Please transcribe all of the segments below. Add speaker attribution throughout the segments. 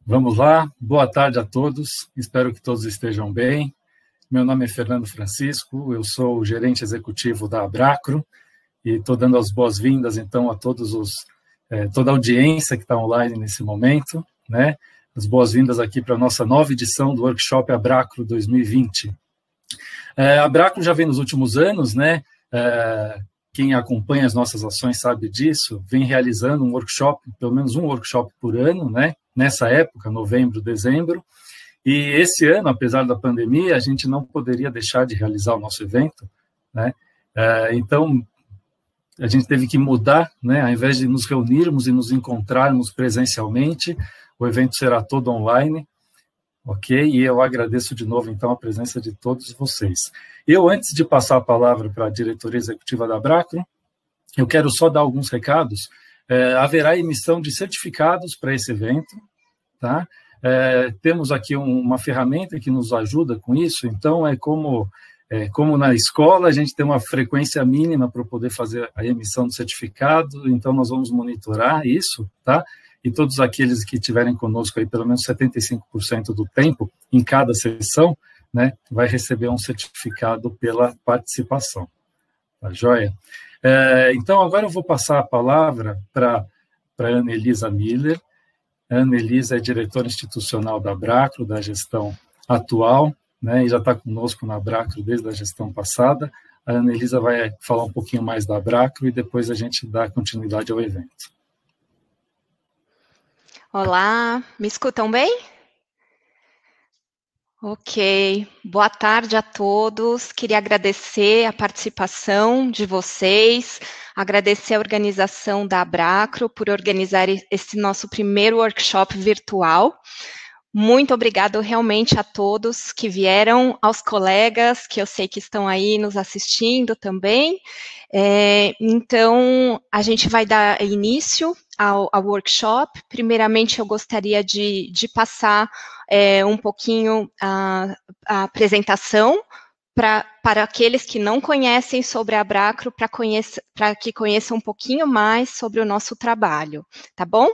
Speaker 1: Vamos lá, boa tarde a todos, espero que todos estejam bem. Meu nome é Fernando Francisco, eu sou o gerente executivo da Abracro e estou dando as boas-vindas, então, a toda a audiência que está online nesse momento, né? As boas-vindas aqui para a nossa nova edição do Workshop Abracro 2020. A Abracro já vem nos últimos anos, né? Quem acompanha as nossas ações sabe disso, vem realizando um workshop, pelo menos um workshop por ano, né? Nessa época, novembro, dezembro. E esse ano, apesar da pandemia, a gente não poderia deixar de realizar o nosso evento, né? Então, a gente teve que mudar, né? Ao invés de nos reunirmos e nos encontrarmos presencialmente, o evento será todo online, ok? E eu agradeço de novo, então, a presença de todos vocês. Eu, antes de passar a palavra para a diretoria executiva da Abracro, eu quero só dar alguns recados. Haverá emissão de certificados para esse evento, tá? Temos aqui uma ferramenta que nos ajuda com isso, então como na escola a gente tem uma frequência mínima para poder fazer a emissão do certificado, então nós vamos monitorar isso, tá? E todos aqueles que estiverem conosco aí pelo menos 75% do tempo em cada sessão, né, vai receber um certificado pela participação, tá joia? Então agora eu vou passar a palavra para a Ana Elisa Miller. A Ana Elisa é diretora institucional da Abracro, da gestão atual, né, e já está conosco na Abracro desde a gestão passada. A Ana Elisa vai falar um pouquinho mais da Abracro e depois a gente dá continuidade ao evento.
Speaker 2: Olá, me escutam bem? Ok, boa tarde a todos. Queria agradecer a participação de vocês, agradecer a organização da Abracro por organizar esse nosso primeiro workshop virtual. Muito obrigado realmente a todos que vieram, aos colegas que eu sei que estão aí nos assistindo também. Então, a gente vai dar início ao workshop. Primeiramente, eu gostaria de passar um pouquinho a apresentação para aqueles que não conhecem sobre a Abracro, para que conheçam um pouquinho mais sobre o nosso trabalho, tá bom?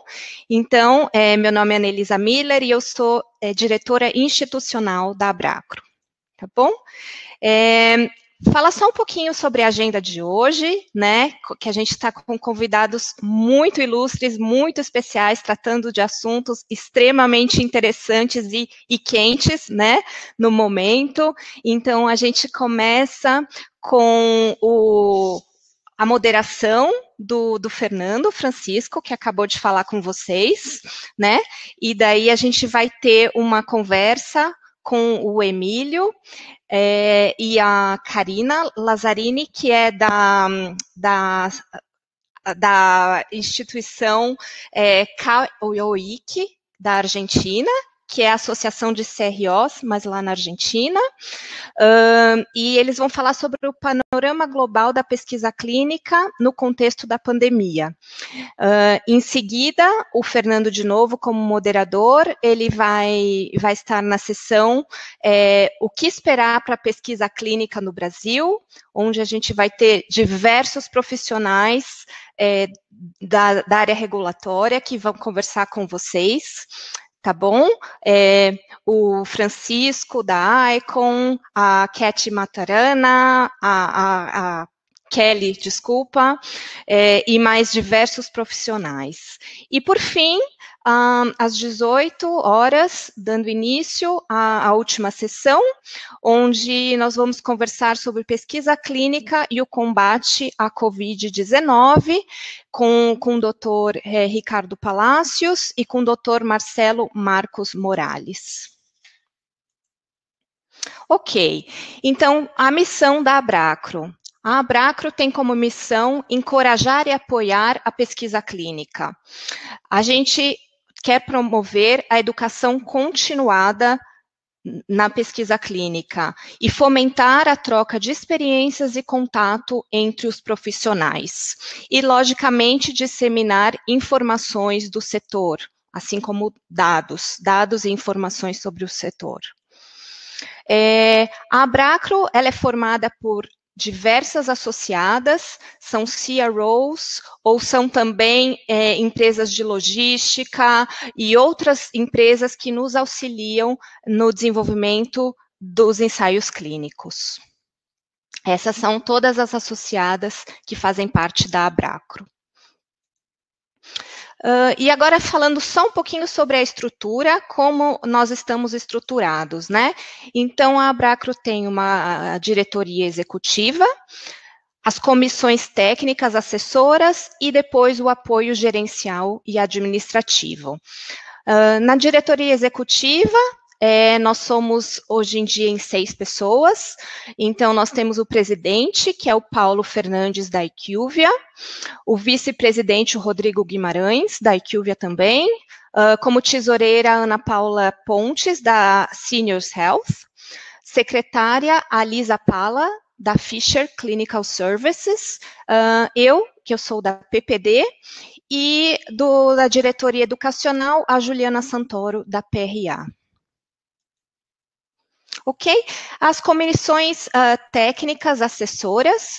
Speaker 2: Então, meu nome é Ana Elisa Miller e eu sou diretora institucional da Abracro, tá bom? Fala só um pouquinho sobre a agenda de hoje, né, que a gente está com convidados muito ilustres, muito especiais, tratando de assuntos extremamente interessantes e quentes, né, no momento. Então, a gente começa com a moderação do Fernando Francisco, que acabou de falar com vocês, né, e daí a gente vai ter uma conversa com o Emílio, e a Karina Lazzarini, que é da instituição CAOIC, da Argentina, que é a Associação de CROs, mas lá na Argentina, e eles vão falar sobre o panorama global da pesquisa clínica no contexto da pandemia. Em seguida, o Fernando, de novo, como moderador, ele vai estar na sessão O que esperar para a pesquisa clínica no Brasil, onde a gente vai ter diversos profissionais da área regulatória que vão conversar com vocês, tá bom? O Francisco, da ICON, a Cat Matarana, a Kelly, desculpa, e mais diversos profissionais. E, por fim, às 18 horas, dando início à última sessão, onde nós vamos conversar sobre pesquisa clínica e o combate à Covid-19, com o doutor Ricardo Palacios e com o doutor Marcelo Marcos Morales. Ok, então, a missão da Abracro. A Abracro tem como missão encorajar e apoiar a pesquisa clínica. A gente quer promover a educação continuada na pesquisa clínica e fomentar a troca de experiências e contato entre os profissionais. E, logicamente, disseminar informações do setor, assim como dados e informações sobre o setor. A Abracro, ela é formada por diversas associadas, são CROs, ou são também empresas de logística e outras empresas que nos auxiliam no desenvolvimento dos ensaios clínicos. Essas são todas as associadas que fazem parte da Abracro. E agora falando só um pouquinho sobre a estrutura, como nós estamos estruturados, né? Então, a Abracro tem uma diretoria executiva, as comissões técnicas assessoras e depois o apoio gerencial e administrativo. Na diretoria executiva, nós somos, hoje em dia, em 6 pessoas. Então, nós temos o presidente, que é o Paulo Fernandes, da IQVIA, o vice-presidente, o Rodrigo Guimarães, da IQVIA também, como tesoureira, Ana Paula Pontes, da Seniors Health, secretária, a Lisa Pala, da Fisher Clinical Services, eu, que eu sou da PPD, e da diretoria educacional, a Juliana Santoro, da PRA. Ok? As comissões técnicas assessoras,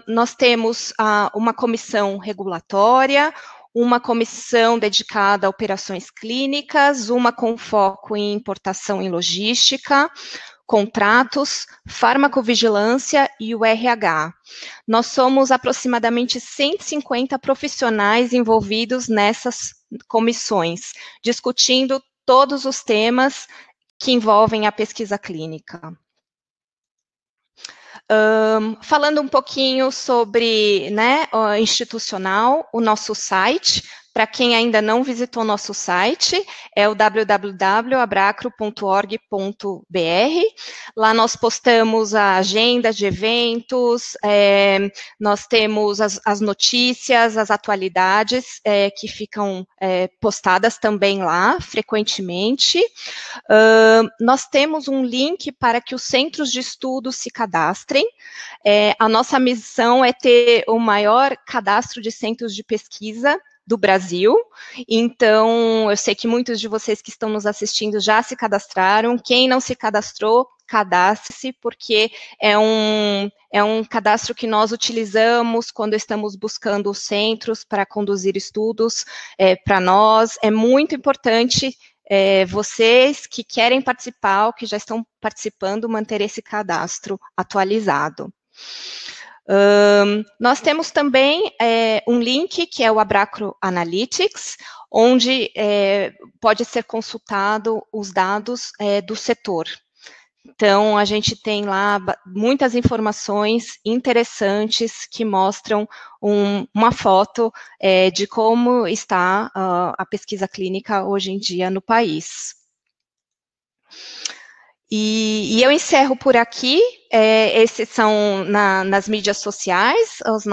Speaker 2: nós temos uma comissão regulatória, uma comissão dedicada a operações clínicas, uma com foco em importação e logística, contratos, farmacovigilância e o RH. Nós somos aproximadamente 150 profissionais envolvidos nessas comissões, discutindo todos os temas que envolvem a pesquisa clínica. Falando um pouquinho sobre, né, institucional, o nosso site, para quem ainda não visitou nosso site, é o www.abracro.org.br. Lá nós postamos a agenda de eventos, nós temos as notícias, as atualidades que ficam postadas também lá, frequentemente. Nós temos um link para que os centros de estudo se cadastrem. A nossa missão é ter o maior cadastro de centros de pesquisa do Brasil, então eu sei que muitos de vocês que estão nos assistindo já se cadastraram. Quem não se cadastrou, cadastre-se, porque é um cadastro que nós utilizamos quando estamos buscando centros para conduzir estudos para nós. É muito importante vocês que querem participar ou que já estão participando, manter esse cadastro atualizado. Nós temos também um link, que é o Abracro Analytics, onde pode ser consultado os dados do setor. Então, a gente tem lá muitas informações interessantes que mostram uma foto de como está a pesquisa clínica hoje em dia no país. E eu encerro por aqui. Esses são nas mídias sociais, os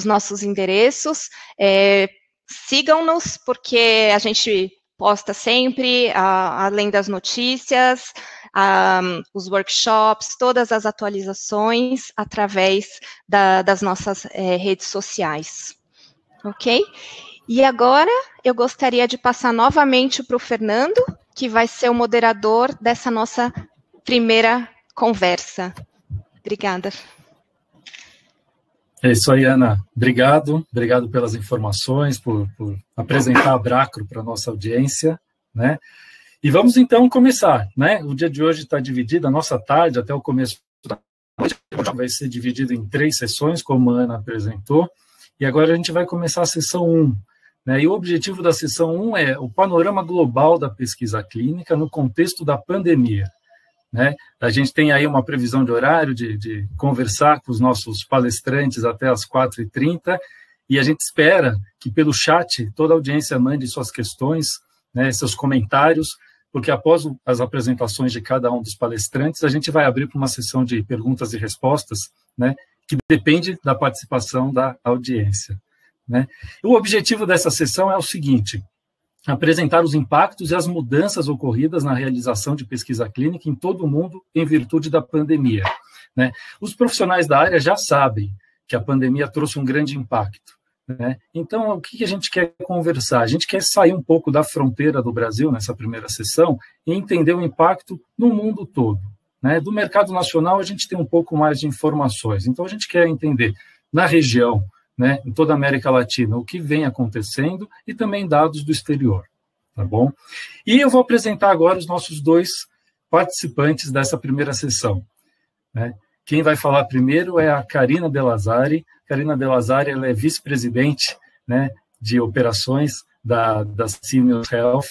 Speaker 2: nossos endereços. Sigam-nos, porque a gente posta sempre, além das notícias, os workshops, todas as atualizações através das nossas redes sociais. Ok? E agora eu gostaria de passar novamente para o Fernando, que vai ser o moderador dessa nossa primeira conversa. Obrigada.
Speaker 1: É isso aí, Ana. Obrigado pelas informações, por apresentar a Abracro para a nossa audiência, né? E vamos então começar, né? O dia de hoje está dividido, a nossa tarde até o começo da noite vai ser dividido em 3 sessões, como a Ana apresentou, e agora a gente vai começar a sessão 1. E o objetivo da sessão 1 é o panorama global da pesquisa clínica no contexto da pandemia. A gente tem aí uma previsão de horário de conversar com os nossos palestrantes até as 4h30, e a gente espera que pelo chat toda a audiência mande suas questões, seus comentários, porque após as apresentações de cada um dos palestrantes, a gente vai abrir para uma sessão de perguntas e respostas, que depende da participação da audiência. O objetivo dessa sessão é o seguinte: apresentar os impactos e as mudanças ocorridas na realização de pesquisa clínica em todo o mundo em virtude da pandemia. Os profissionais da área já sabem que a pandemia trouxe um grande impacto. Então, o que a gente quer conversar? A gente quer sair um pouco da fronteira do Brasil nessa primeira sessão e entender o impacto no mundo todo. né? Do mercado nacional, a gente tem um pouco mais de informações. Então, a gente quer entender, na região, né, em toda a América Latina, o que vem acontecendo e também dados do exterior, tá bom? E eu vou apresentar agora os nossos dois participantes dessa primeira sessão, né? Quem vai falar primeiro é a Karina De Lazari. Karina De Lazari, ela é vice-presidente, né, de operações da Syneos Health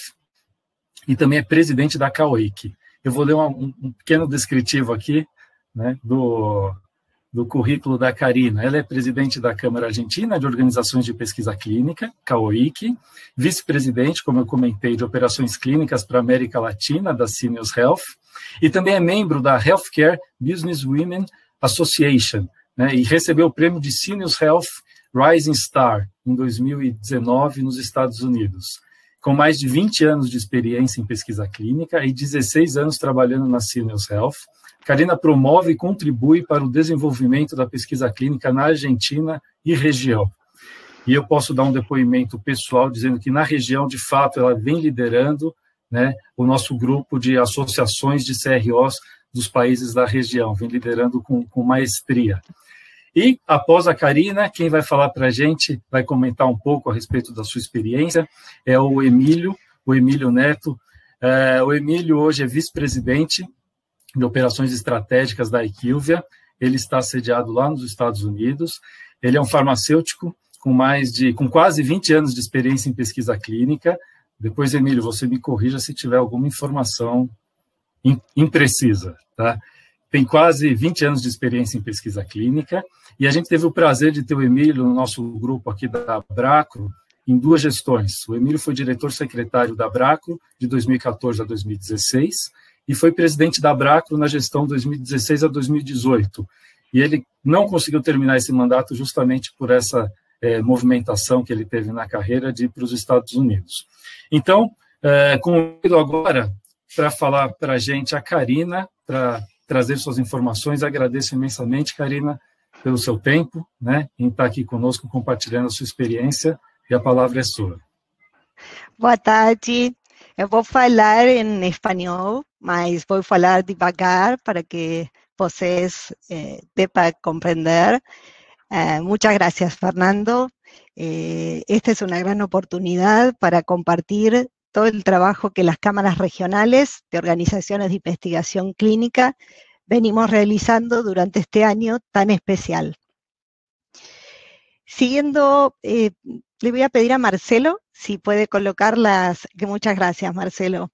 Speaker 1: e também é presidente da CAOIC. Eu vou ler um pequeno descritivo aqui, né, do currículo da Karina. Ela é presidente da Câmara Argentina de Organizações de Pesquisa Clínica, CAOIC, vice-presidente, como eu comentei, de operações clínicas para a América Latina, da Syneos Health, e também é membro da Healthcare Business Women Association, né, e recebeu o prêmio de Syneos Health Rising Star em 2019 nos Estados Unidos. Com mais de 20 anos de experiência em pesquisa clínica e 16 anos trabalhando na Syneos Health, Karina promove e contribui para o desenvolvimento da pesquisa clínica na Argentina e região. E eu posso dar um depoimento pessoal dizendo que na região, de fato, ela vem liderando, né, o nosso grupo de associações de CROs dos países da região, vem liderando com maestria. E, após a Karina, quem vai falar para a gente, vai comentar um pouco a respeito da sua experiência, é o Emílio Neto. O Emílio hoje é vice-presidente de operações estratégicas da IQVIA, ele está sediado lá nos Estados Unidos, ele é um farmacêutico com quase 20 anos de experiência em pesquisa clínica. Depois, Emílio, você me corrija se tiver alguma informação imprecisa, tá? Tem quase 20 anos de experiência em pesquisa clínica, e a gente teve o prazer de ter o Emílio no nosso grupo aqui da Abracro em 2 gestões. O Emílio foi diretor-secretário da Abracro de 2014 a 2016 e foi presidente da Abracro na gestão 2016 a 2018. E ele não conseguiu terminar esse mandato justamente por essa movimentação que ele teve na carreira de ir para os Estados Unidos. Então, convido agora para falar para a gente a Karina, para trazer suas informações. Agradeço imensamente, Karina, pelo seu tempo, né, em estar aqui conosco, compartilhando a sua experiência, e a palavra é sua.
Speaker 3: Boa tarde. Eu vou falar em espanhol, mas vou falar devagar para que vocês dê para compreender. Muchas gracias, Fernando. Esta es una gran oportunidad para compartir todo el trabajo que las cámaras regionales de organizaciones de investigación clínica venimos realizando durante este año tan especial. Siguiendo, le voy a pedir a Marcelo si puede colocar muchas gracias, Marcelo.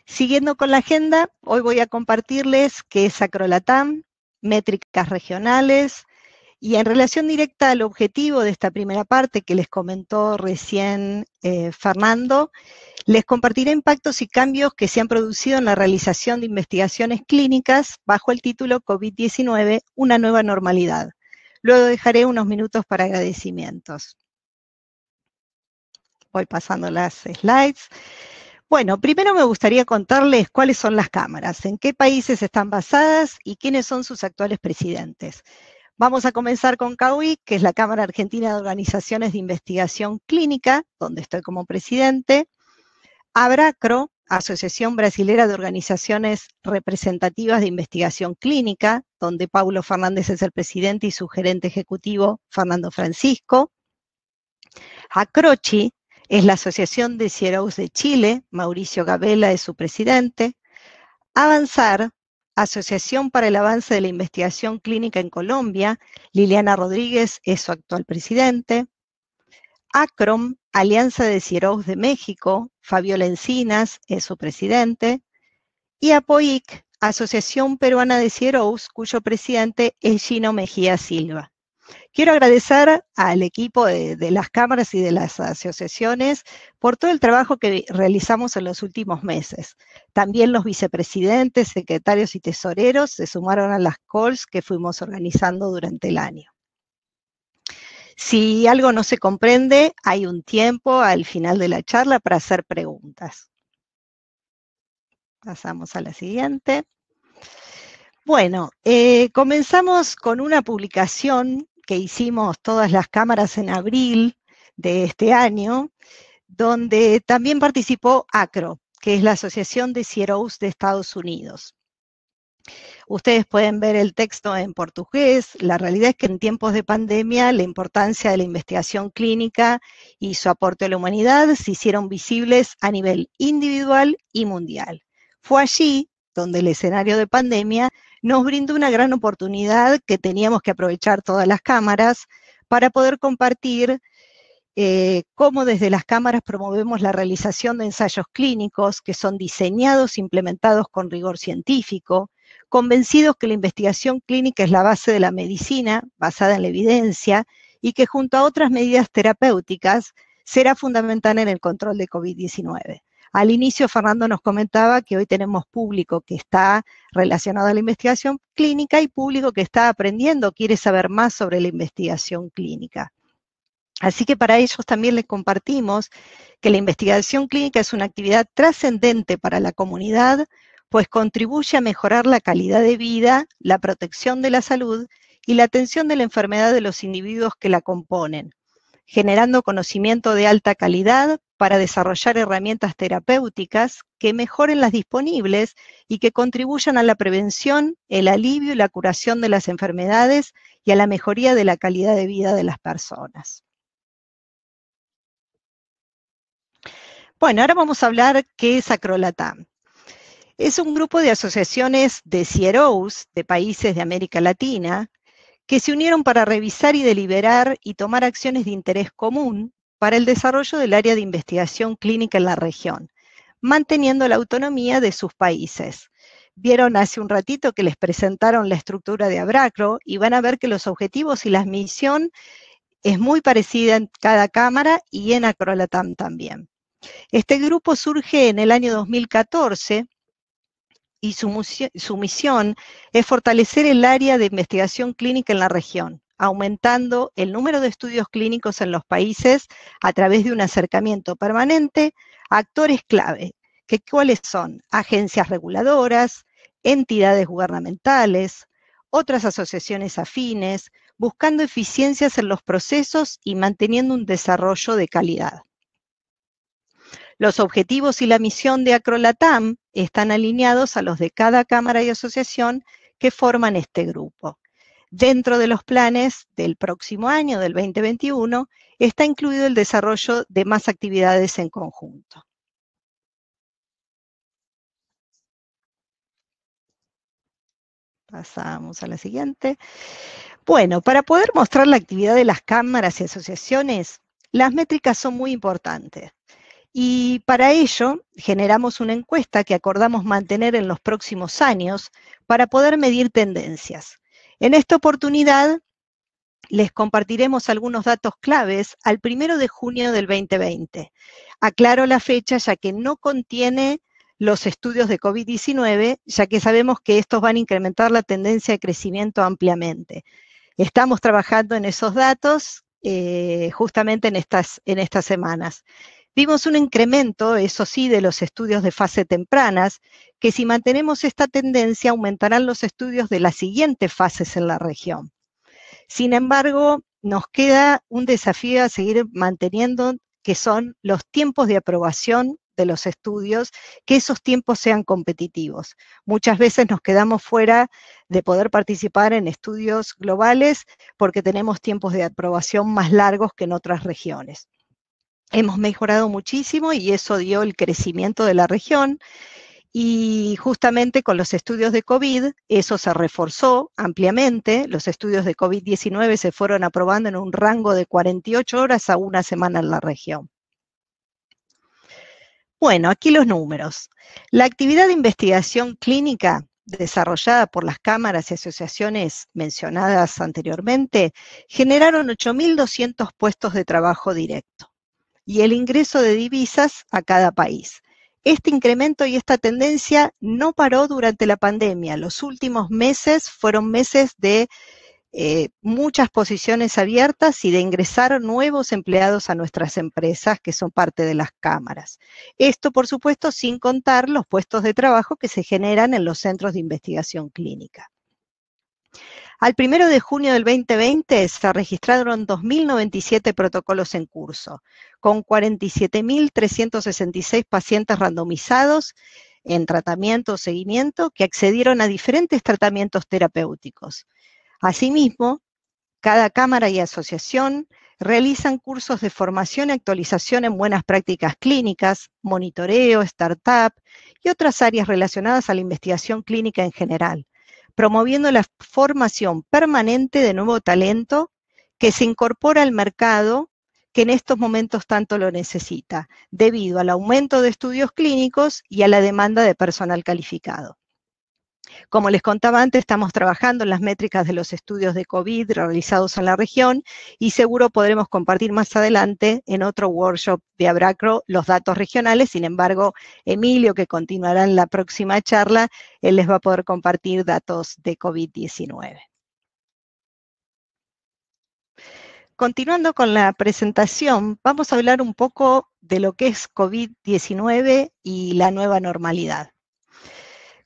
Speaker 3: Siguiendo con la agenda, hoy voy a compartirles qué es Acrolatam, métricas regionales, y en relación directa al objetivo de esta primera parte que les comentó recién Fernando, les compartiré impactos y cambios que se han producido en la realización de investigaciones clínicas bajo el título COVID-19, una nueva normalidad. Luego dejaré unos minutos para agradecimientos. Voy pasando las slides. Bueno, primero me gustaría contarles cuáles son las cámaras, en qué países están basadas y quiénes son sus actuales presidentes. Vamos a comenzar con CAOIC, que es la Cámara Argentina de Organizaciones de Investigación Clínica, donde estoy como presidente. Abracro, Asociación Brasilera de Organizaciones Representativas de Investigación Clínica, donde Paulo Fernández es el presidente y su gerente ejecutivo, Fernando Francisco. ACROCHI es la Asociación de CROs de Chile, Mauricio Gabela es su presidente. Avanzar, Asociación para el Avance de la Investigación Clínica en Colombia, Liliana Rodríguez es su actual presidente. ACROM, Alianza de CROs de México, Fabiola Encinas es su presidente. Y APOIC, Asociación Peruana de CROs, cuyo presidente es Gino Mejía Silva. Quiero agradecer al equipo de las cámaras y de las asociaciones por todo el trabajo que realizamos en los últimos meses. También los vicepresidentes, secretarios y tesoreros se sumaron a las calls que fuimos organizando durante el año. Si algo no se comprende, hay un tiempo al final de la charla para hacer preguntas. Pasamos a la siguiente. Bueno, comenzamos con una publicación que hicimos todas las cámaras en abril de este año, donde también participó ACRO. que es la Asociación de CROs de Estados Unidos. Ustedes pueden ver el texto en portugués. La realidad es que en tiempos de pandemia la importancia de la investigación clínica y su aporte a la humanidad se hicieron visibles a nivel individual y mundial. Fue allí donde el escenario de pandemia nos brindó una gran oportunidad que teníamos que aprovechar todas las cámaras para poder compartir cómo desde las cámaras promovemos la realización de ensayos clínicos que son diseñados e implementados con rigor científico, convencidos que la investigación clínica es la base de la medicina, basada en la evidencia, y que junto a otras medidas terapéuticas será fundamental en el control de COVID-19. Al inicio, Fernando nos comentaba que hoy tenemos público que está relacionado a la investigación clínica y público que está aprendiendo, quiere saber más sobre la investigación clínica. Así que para ellos también les compartimos que la investigación clínica es una actividad trascendente para la comunidad, pues contribuye a mejorar la calidad de vida, la protección de la salud y la atención de la enfermedad de los individuos que la componen, generando conocimiento de alta calidad para desarrollar herramientas terapéuticas que mejoren las disponibles y que contribuyan a la prevención, el alivio y la curación de las enfermedades y a la mejoría de la calidad de vida de las personas. Bueno, ahora vamos a hablar qué es Acrolatam. Es un grupo de asociaciones de CROs de países de América Latina que se unieron para revisar y deliberar y tomar acciones de interés común para el desarrollo del área de investigación clínica en la región, manteniendo la autonomía de sus países. Vieron hace un ratito que les presentaron la estructura de Abracro y van a ver que los objetivos y la misión es muy parecida en cada cámara y en Acrolatam también. Este grupo surge en el año 2014 y su misión es fortalecer el área de investigación clínica en la región, aumentando el número de estudios clínicos en los países a través de un acercamiento permanente a actores clave, que cuáles son agencias reguladoras, entidades gubernamentales, otras asociaciones afines, buscando eficiencias en los procesos y manteniendo un desarrollo de calidad. Los objetivos y la misión de Acrolatam están alineados a los de cada cámara y asociación que forman este grupo. Dentro de los planes del próximo año, del 2021, está incluido el desarrollo de más actividades en conjunto. Pasamos a la siguiente. Bueno, para poder mostrar la actividad de las cámaras y asociaciones, las métricas son muy importantes. Y para ello generamos una encuesta que acordamos mantener en los próximos años para poder medir tendencias. En esta oportunidad les compartiremos algunos datos claves al 1 de junio del 2020. Aclaro la fecha ya que no contiene los estudios de COVID-19, ya que sabemos que estos van a incrementar la tendencia de crecimiento ampliamente. Estamos trabajando en esos datos justamente en estas semanas. Vimos un incremento, eso sí, de los estudios de fase tempranas, que si mantenemos esta tendencia aumentarán los estudios de las siguientes fases en la región. Sin embargo, nos queda un desafío a seguir manteniendo, que son los tiempos de aprobación de los estudios, que esos tiempos sean competitivos. Muchas veces nos quedamos fuera de poder participar en estudios globales porque tenemos tiempos de aprobación más largos que en otras regiones. Hemos mejorado muchísimo y eso dio el crecimiento de la región y justamente con los estudios de COVID eso se reforzó ampliamente. Los estudios de COVID-19 se fueron aprobando en un rango de 48 horas a una semana en la región. Bueno, aquí los números. La actividad de investigación clínica desarrollada por las cámaras y asociaciones mencionadas anteriormente generaron 8.200 puestos de trabajo directo y el ingreso de divisas a cada país. Este incremento y esta tendencia no paró durante la pandemia. Los últimos meses fueron meses de muchas posiciones abiertas y de ingresar nuevos empleados a nuestras empresas que son parte de las cámaras. Esto, por supuesto, sin contar los puestos de trabajo que se generan en los centros de investigación clínica. Al 1 de junio del 2020 se registraron 2.097 protocolos en curso, con 47.366 pacientes randomizados en tratamiento o seguimiento que accedieron a diferentes tratamientos terapéuticos. Asimismo, cada cámara y asociación realizan cursos de formación y actualización en buenas prácticas clínicas, monitoreo, startup y otras áreas relacionadas a la investigación clínica en general, promoviendo la formación permanente de nuevo talento que se incorpora al mercado que en estos momentos tanto lo necesita, debido al aumento de estudios clínicos y a la demanda de personal calificado. Como les contaba antes, estamos trabajando en las métricas de los estudios de COVID realizados en la región y seguro podremos compartir más adelante en otro workshop de Abracro los datos regionales. Sin embargo, Emilio, que continuará en la próxima charla, él les va a poder compartir datos de COVID-19. Continuando con la presentación, vamos a hablar un poco de lo que es COVID-19 y la nueva normalidad.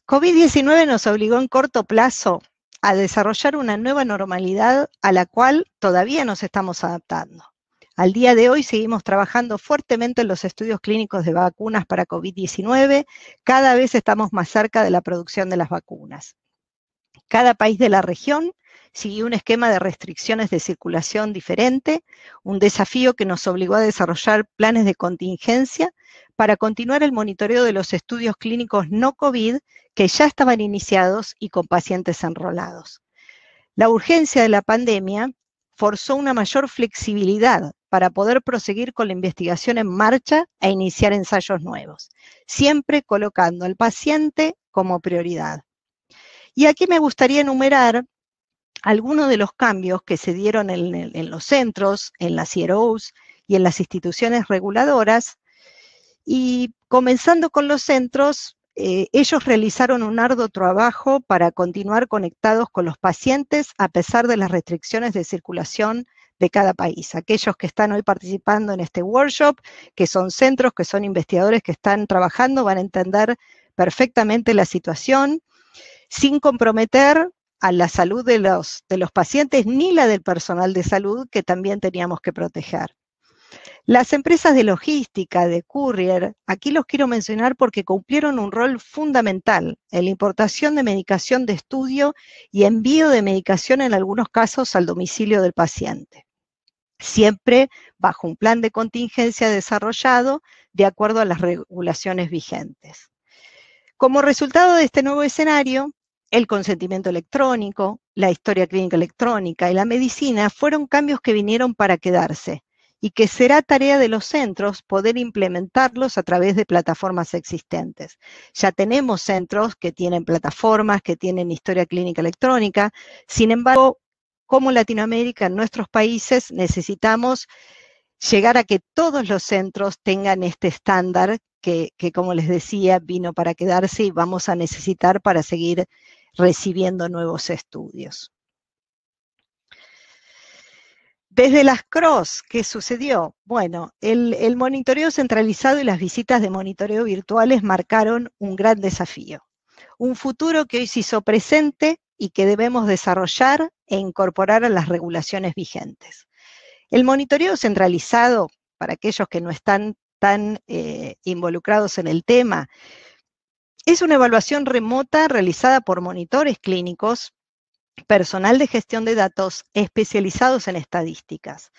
Speaker 3: COVID-19 nos obligó en corto plazo a desarrollar una nueva normalidad a la cual todavía nos estamos adaptando. Al día de hoy seguimos trabajando fuertemente en los estudios clínicos de vacunas para COVID-19, cada vez estamos más cerca de la producción de las vacunas. Cada país de la región siguió un esquema de restricciones de circulación diferente, un desafío que nos obligó a desarrollar planes de contingencia para continuar el monitoreo de los estudios clínicos no COVID que ya estaban iniciados y con pacientes enrolados. La urgencia de la pandemia forzó una mayor flexibilidad para poder proseguir con la investigación en marcha e iniciar ensayos nuevos, siempre colocando al paciente como prioridad. Y aquí me gustaría enumerar algunos de los cambios que se dieron en los centros, en las CROs y en las instituciones reguladoras. Y comenzando con los centros, ellos realizaron un arduo trabajo para continuar conectados con los pacientes a pesar de las restricciones de circulación de cada país. Aquellos que están hoy participando en este workshop, que son centros, que son investigadores que están trabajando, van a entender perfectamente la situación, sin comprometer a la salud de los pacientes ni la del personal de salud que también teníamos que proteger. Las empresas de logística, de courier, aquí los quiero mencionar porque cumplieron un rol fundamental en la importación de medicación de estudio y envío de medicación en algunos casos al domicilio del paciente, siempre bajo un plan de contingencia desarrollado de acuerdo a las regulaciones vigentes. Como resultado de este nuevo escenario, el consentimiento electrónico, la historia clínica electrónica y la medicina fueron cambios que vinieron para quedarse y que será tarea de los centros poder implementarlos a través de plataformas existentes. Ya tenemos centros que tienen plataformas, que tienen historia clínica electrónica. Sin embargo, como Latinoamérica, en nuestros países, necesitamos llegar a que todos los centros tengan este estándar que, como les decía, vino para quedarse y vamos a necesitar para seguir recibiendo nuevos estudios. Desde las CROs, ¿qué sucedió? Bueno, el monitoreo centralizado y las visitas de monitoreo virtuales marcaron un gran desafío. Un futuro que hoy se hizo presente y que debemos desarrollar e incorporar a las regulaciones vigentes. El monitoreo centralizado, para aquellos que no están tan involucrados en el tema, es una evaluación remota realizada por monitores clínicos, personal de gestión de datos especializados en estadísticas,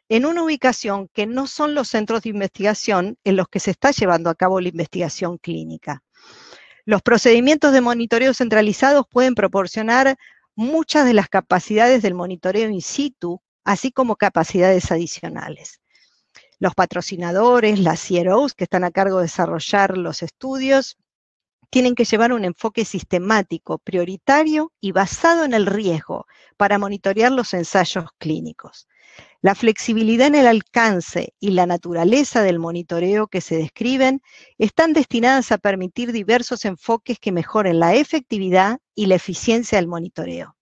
Speaker 3: en una ubicación que no son los centros de investigación en los que se está llevando a cabo la investigación clínica. Los procedimientos de monitoreo centralizados pueden proporcionar muchas de las capacidades del monitoreo in situ, así como capacidades adicionales. Los patrocinadores, las CROs que están a cargo de desarrollar los estudios, tienen que llevar un enfoque sistemático, prioritario y basado en el riesgo para monitorear los ensayos clínicos. La flexibilidad en el alcance y la naturaleza del monitoreo que se describen están destinadas a permitir diversos enfoques que mejoren la efectividad y la eficiencia del monitoreo.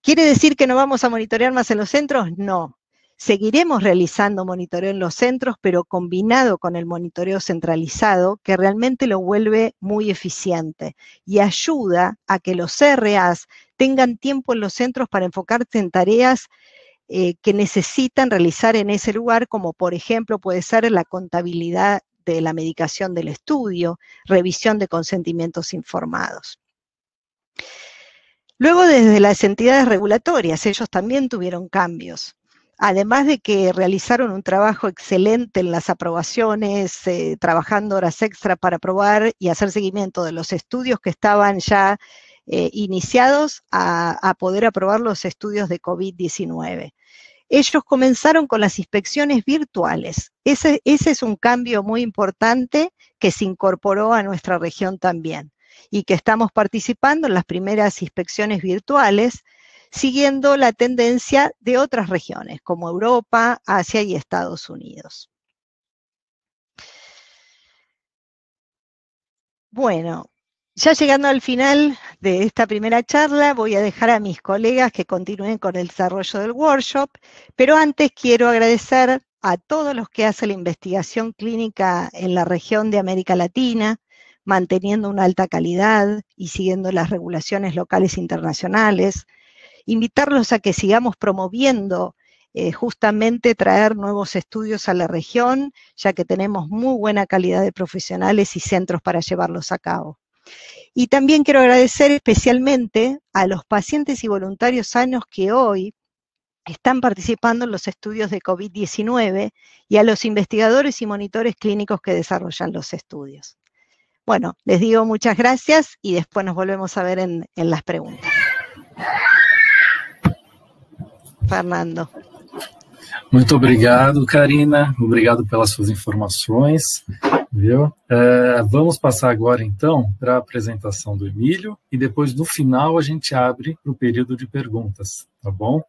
Speaker 3: ¿Quiere decir que no vamos a monitorear más en los centros? No. Seguiremos realizando monitoreo en los centros, pero combinado con el monitoreo centralizado, que realmente lo vuelve muy eficiente y ayuda a que los CRAs tengan tiempo en los centros para enfocarse en tareas que necesitan realizar en ese lugar, como por ejemplo puede ser la contabilidad de la medicación del estudio, revisión de consentimientos informados. Luego, desde las entidades regulatorias, ellos también tuvieron cambios. Además de que realizaron un trabajo excelente en las aprobaciones, trabajando horas extra para aprobar y hacer seguimiento de los estudios que estaban ya iniciados a poder aprobar los estudios de COVID-19. Ellos comenzaron con las inspecciones virtuales. Ese es un cambio muy importante que se incorporó a nuestra región también y que estamos participando en las primeras inspecciones virtuales, siguiendo la tendencia de otras regiones, como Europa, Asia y Estados Unidos. Bueno, ya llegando al final de esta primera charla, voy a dejar a mis colegas que continúen con el desarrollo del workshop, pero antes quiero agradecer a todos los que hacen la investigación clínica en la región de América Latina, manteniendo una alta calidad y siguiendo las regulaciones locales e internacionales, invitarlos a que sigamos promoviendo justamente traer nuevos estudios a la región, ya que tenemos muy buena calidad de profesionales y centros para llevarlos a cabo. Y también quiero agradecer especialmente a los pacientes y voluntarios sanos que hoy están participando en los estudios de COVID-19 y a los investigadores y monitores clínicos que desarrollan los estudios. Bueno, les digo muchas gracias y después nos volvemos a ver en las preguntas. Fernando.
Speaker 1: Muito obrigado, Karina. Obrigado pelas suas informações. Viu? Vamos passar agora, então, para a apresentação do Emílio e depois, no final, a gente abre para o período de perguntas, tá bom?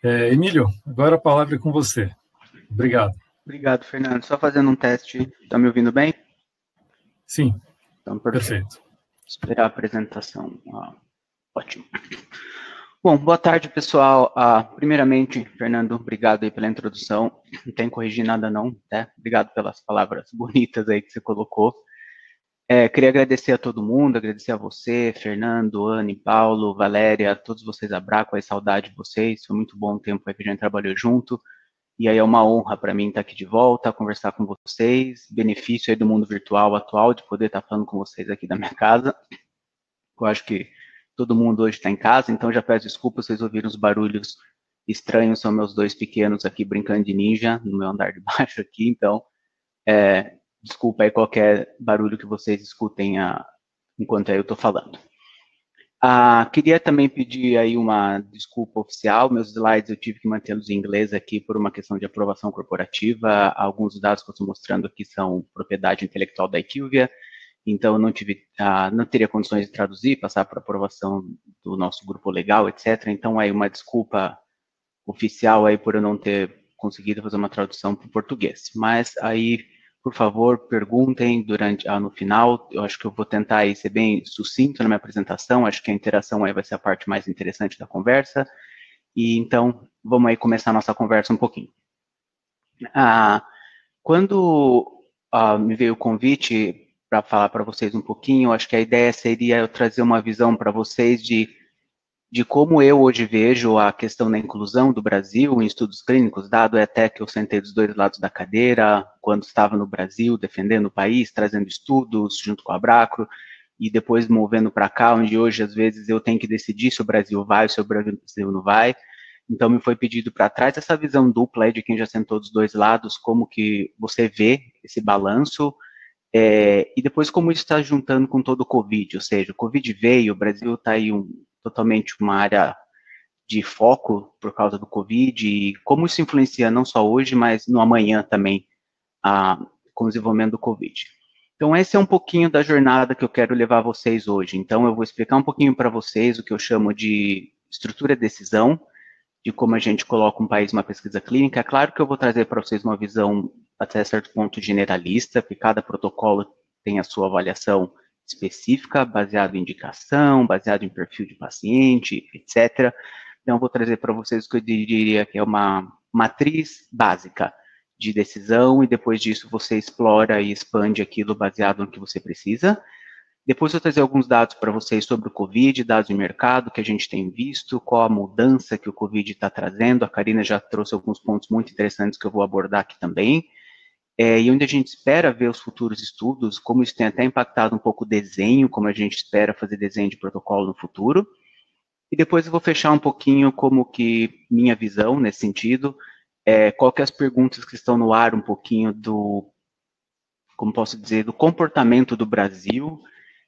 Speaker 1: Emílio, agora a palavra é com você. Obrigado.
Speaker 4: Obrigado, Fernando. Só fazendo um teste. Está me ouvindo bem?
Speaker 1: Sim.
Speaker 4: Então, perfeito.
Speaker 1: Perfeito.
Speaker 4: Esperar a apresentação. Ótimo. Bom, boa tarde, pessoal. Primeiramente, Fernando, obrigado aí pela introdução. Não tem que corrigir nada, não, né? Obrigado pelas palavras bonitas aí que você colocou. Queria agradecer a todo mundo, agradecer a você, Fernando, Anne, Paulo, Valéria, todos vocês, Abraco, aí, saudade de vocês. Foi muito bom o tempo aí que a gente trabalhou junto. E aí é uma honra para mim estar aqui de volta, conversar com vocês. Benefício aí do mundo virtual atual, de poder estar falando com vocês aqui da minha casa. Eu acho que todo mundo hoje está em casa, então já peço desculpa se vocês ouviram os barulhos estranhos, são meus dois pequenos aqui brincando de ninja no meu andar de baixo aqui, então desculpa aí qualquer barulho que vocês escutem enquanto eu estou falando. Queria também pedir aí uma desculpa oficial, meus slides eu tive que mantê-los em inglês aqui por uma questão de aprovação corporativa, alguns dados que eu estou mostrando aqui são propriedade intelectual da IQVIA, então não teria condições de traduzir, passar para aprovação do nosso grupo legal, etc. Então aí uma desculpa oficial aí por eu não ter conseguido fazer uma tradução para o português. Mas aí, por favor, perguntem no final. Eu acho que eu vou tentar aí ser bem sucinto na minha apresentação. Acho que a interação aí vai ser a parte mais interessante da conversa. E então vamos aí começar a nossa conversa um pouquinho. Quando me veio o convite para falar para vocês um pouquinho, acho que a ideia seria eu trazer uma visão para vocês de como eu hoje vejo a questão da inclusão do Brasil em estudos clínicos, dado até que eu sentei dos dois lados da cadeira, quando estava no Brasil, defendendo o país, trazendo estudos junto com a Abracro, e depois movendo para cá, onde hoje, às vezes, eu tenho que decidir se o Brasil vai ou se o Brasil não vai. Então, me foi pedido para trás essa visão dupla aí de quem já sentou dos dois lados, como que você vê esse balanço, e depois como isso está juntando com todo o Covid, ou seja, o Covid veio, o Brasil está aí totalmente uma área de foco por causa do Covid, e como isso influencia não só hoje, mas no amanhã também, com o desenvolvimento do Covid. Então, esse é um pouquinho da jornada que eu quero levar vocês hoje. Então, eu vou explicar um pouquinho para vocês o que eu chamo de estrutura de decisão, de como a gente coloca um país numa pesquisa clínica. É claro que eu vou trazer para vocês uma visão até certo ponto generalista, porque cada protocolo tem a sua avaliação específica, baseado em indicação, baseado em perfil de paciente, etc. Então, eu vou trazer para vocês o que eu diria que é uma matriz básica de decisão, e depois disso você explora e expande aquilo baseado no que você precisa. Depois eu vou trazer alguns dados para vocês sobre o Covid, dados de mercado que a gente tem visto, qual a mudança que o Covid está trazendo. A Karina já trouxe alguns pontos muito interessantes que eu vou abordar aqui também. E onde a gente espera ver os futuros estudos, como isso tem até impactado um pouco o desenho, como a gente espera fazer desenho de protocolo no futuro. E depois eu vou fechar um pouquinho como que minha visão nesse sentido, qual que é as perguntas que estão no ar um pouquinho do, como posso dizer, do comportamento do Brasil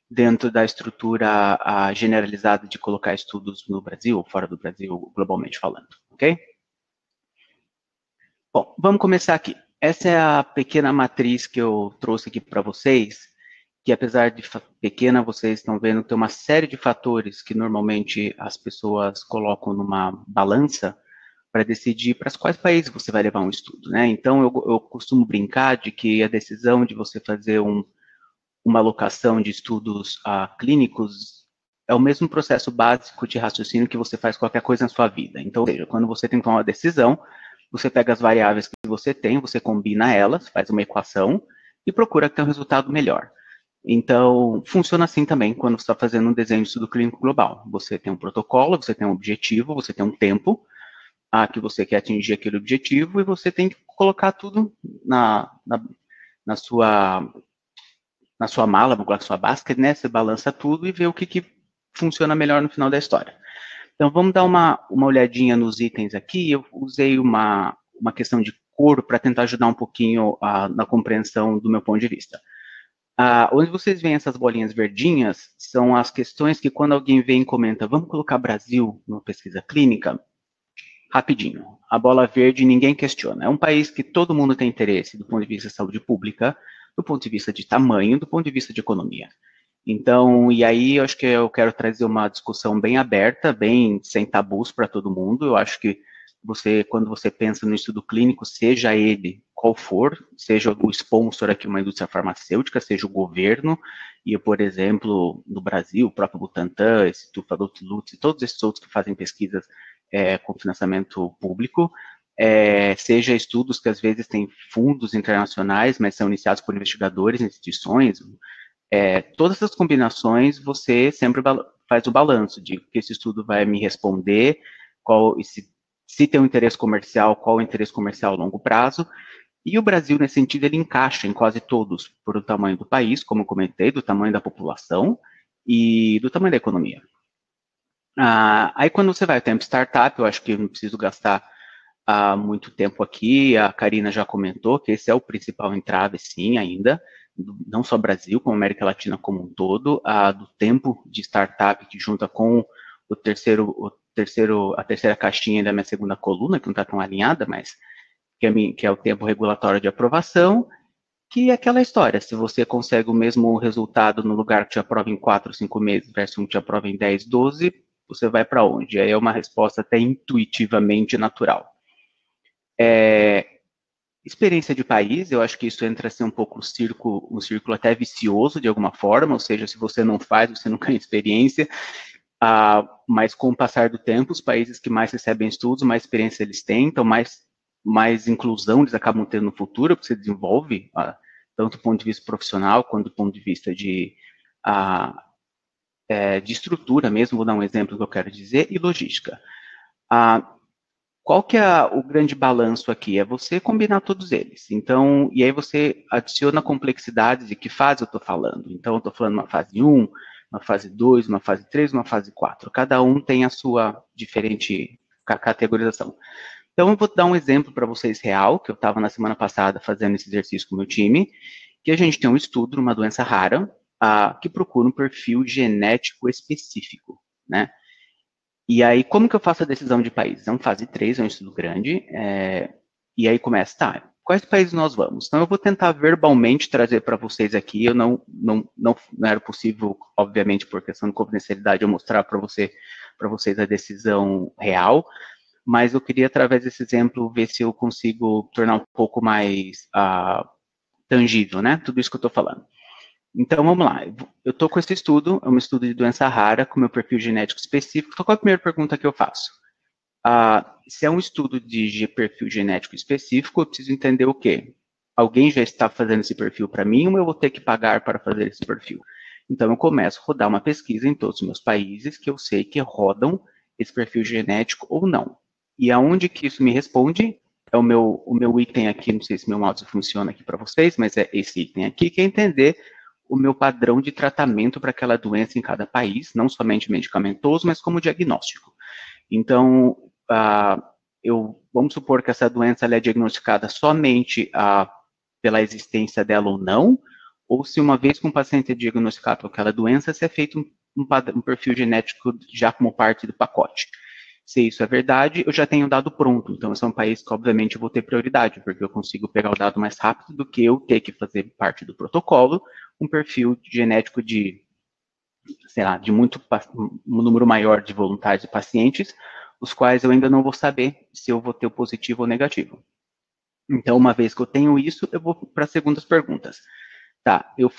Speaker 4: dentro da estrutura generalizada de colocar estudos no Brasil, ou fora do Brasil, globalmente falando, ok? Bom, vamos começar aqui. Essa é a pequena matriz que eu trouxe aqui para vocês, que apesar de pequena, vocês estão vendo que tem uma série de fatores que normalmente as pessoas colocam numa balança para decidir para quais países você vai levar um estudo, né? Então, eu costumo brincar de que a decisão de você fazer uma alocação de estudos clínicos é o mesmo processo básico de raciocínio que você faz qualquer coisa na sua vida. Então, ou seja, quando você tem que tomar uma decisão, você pega as variáveis que você tem, você combina elas, faz uma equação e procura ter um resultado melhor. Então, funciona assim também quando você está fazendo um desenho de estudo clínico global. Você tem um protocolo, você tem um objetivo, você tem um tempo que você quer atingir aquele objetivo e você tem que colocar tudo na sua mala, vamos colocar na sua basket, né? Você balança tudo e vê o que funciona melhor no final da história. Então, vamos dar uma olhadinha nos itens aqui. Eu usei uma questão de cor para tentar ajudar um pouquinho na compreensão do meu ponto de vista. Onde vocês veem essas bolinhas verdinhas, são as questões que quando alguém vem e comenta, vamos colocar Brasil numa pesquisa clínica, rapidinho. A bola verde ninguém questiona. É um país que todo mundo tem interesse do ponto de vista de saúde pública, do ponto de vista de tamanho, do ponto de vista de economia. Então, e aí eu acho que eu quero trazer uma discussão bem aberta, bem sem tabus para todo mundo. Eu acho que quando você pensa no estudo clínico, seja ele qual for, seja o sponsor aqui uma indústria farmacêutica, seja o governo, e por exemplo, no Brasil, o próprio Butantan, Instituto Adolfo Lutz, e todos esses outros que fazem pesquisas com financiamento público, seja estudos que às vezes têm fundos internacionais, mas são iniciados por investigadores, instituições, todas essas combinações você sempre faz o balanço de que esse estudo vai me responder, se tem um interesse comercial, qual o interesse comercial a longo prazo, e o Brasil, nesse sentido, ele encaixa em quase todos, por o tamanho do país, como eu comentei, do tamanho da população e do tamanho da economia. Aí quando você vai ao tempo startup, eu acho que não preciso gastar muito tempo aqui, a Karina já comentou que esse é o principal entrave, sim, ainda, não só Brasil, como América Latina como um todo, do tempo de startup que junta com a terceira caixinha da minha segunda coluna, que não está tão alinhada, mas que é o tempo regulatório de aprovação, que é aquela história, se você consegue o mesmo resultado no lugar que te aprova em 4 ou 5 meses versus um que te aprova em 10, 12, você vai para onde? Aí é uma resposta até intuitivamente natural. Experiência de país, eu acho que isso entra assim um pouco um círculo até vicioso de alguma forma, ou seja, se você não faz, você não ganha experiência, mas com o passar do tempo, os países que mais recebem estudos, mais experiência eles têm, então mais inclusão eles acabam tendo no futuro, porque você desenvolve, tanto do ponto de vista profissional, quanto do ponto de vista de estrutura mesmo, vou dar um exemplo que eu quero dizer, e logística. Qual que é o grande balanço aqui? É você combinar todos eles. Então, e aí você adiciona a complexidade de que fase eu estou falando. Então, eu estou falando uma fase 1, uma fase 2, uma fase 3, uma fase 4. Cada um tem a sua diferente categorização. Então, eu vou dar um exemplo para vocês real, que eu estava na semana passada fazendo esse exercício com o meu time, que a gente tem um estudo numa doença rara, que procura um perfil genético específico, né? E aí, como que eu faço a decisão de país? É uma fase 3, é um estudo grande, e aí começa, quais países nós vamos? Então, eu vou tentar verbalmente trazer para vocês aqui, eu não era possível, obviamente, por questão de confidencialidade, eu mostrar para vocês a decisão real, mas eu queria, através desse exemplo, ver se eu consigo tornar um pouco mais tangível, né, tudo isso que eu estou falando. Então, vamos lá. Eu estou com esse estudo, é um estudo de doença rara, com meu perfil genético específico. Então, qual é a primeira pergunta que eu faço? Se é um estudo de perfil genético específico, eu preciso entender o quê? Alguém já está fazendo esse perfil para mim ou eu vou ter que pagar para fazer esse perfil? Então, eu começo a rodar uma pesquisa em todos os meus países que eu sei que rodam esse perfil genético ou não. E aonde que isso me responde é o meu item aqui, não sei se meu mouse funciona aqui para vocês, mas é esse item aqui, que é entender o meu padrão de tratamento para aquela doença em cada país, não somente medicamentoso, mas como diagnóstico. Então, vamos supor que essa doença ela é diagnosticada somente pela existência dela ou se uma vez que um paciente é diagnosticado com aquela doença, se é feito um perfil genético já como parte do pacote. Se isso é verdade, eu já tenho o dado pronto. Então, esse é um país que, obviamente, eu vou ter prioridade, porque eu consigo pegar o dado mais rápido do que eu ter que fazer parte do protocolo, um perfil genético de, sei lá, de um número maior de voluntários e pacientes, os quais eu ainda não vou saber se eu vou ter o positivo ou negativo. Então, uma vez que eu tenho isso, eu vou para as segundas perguntas. Tá, eu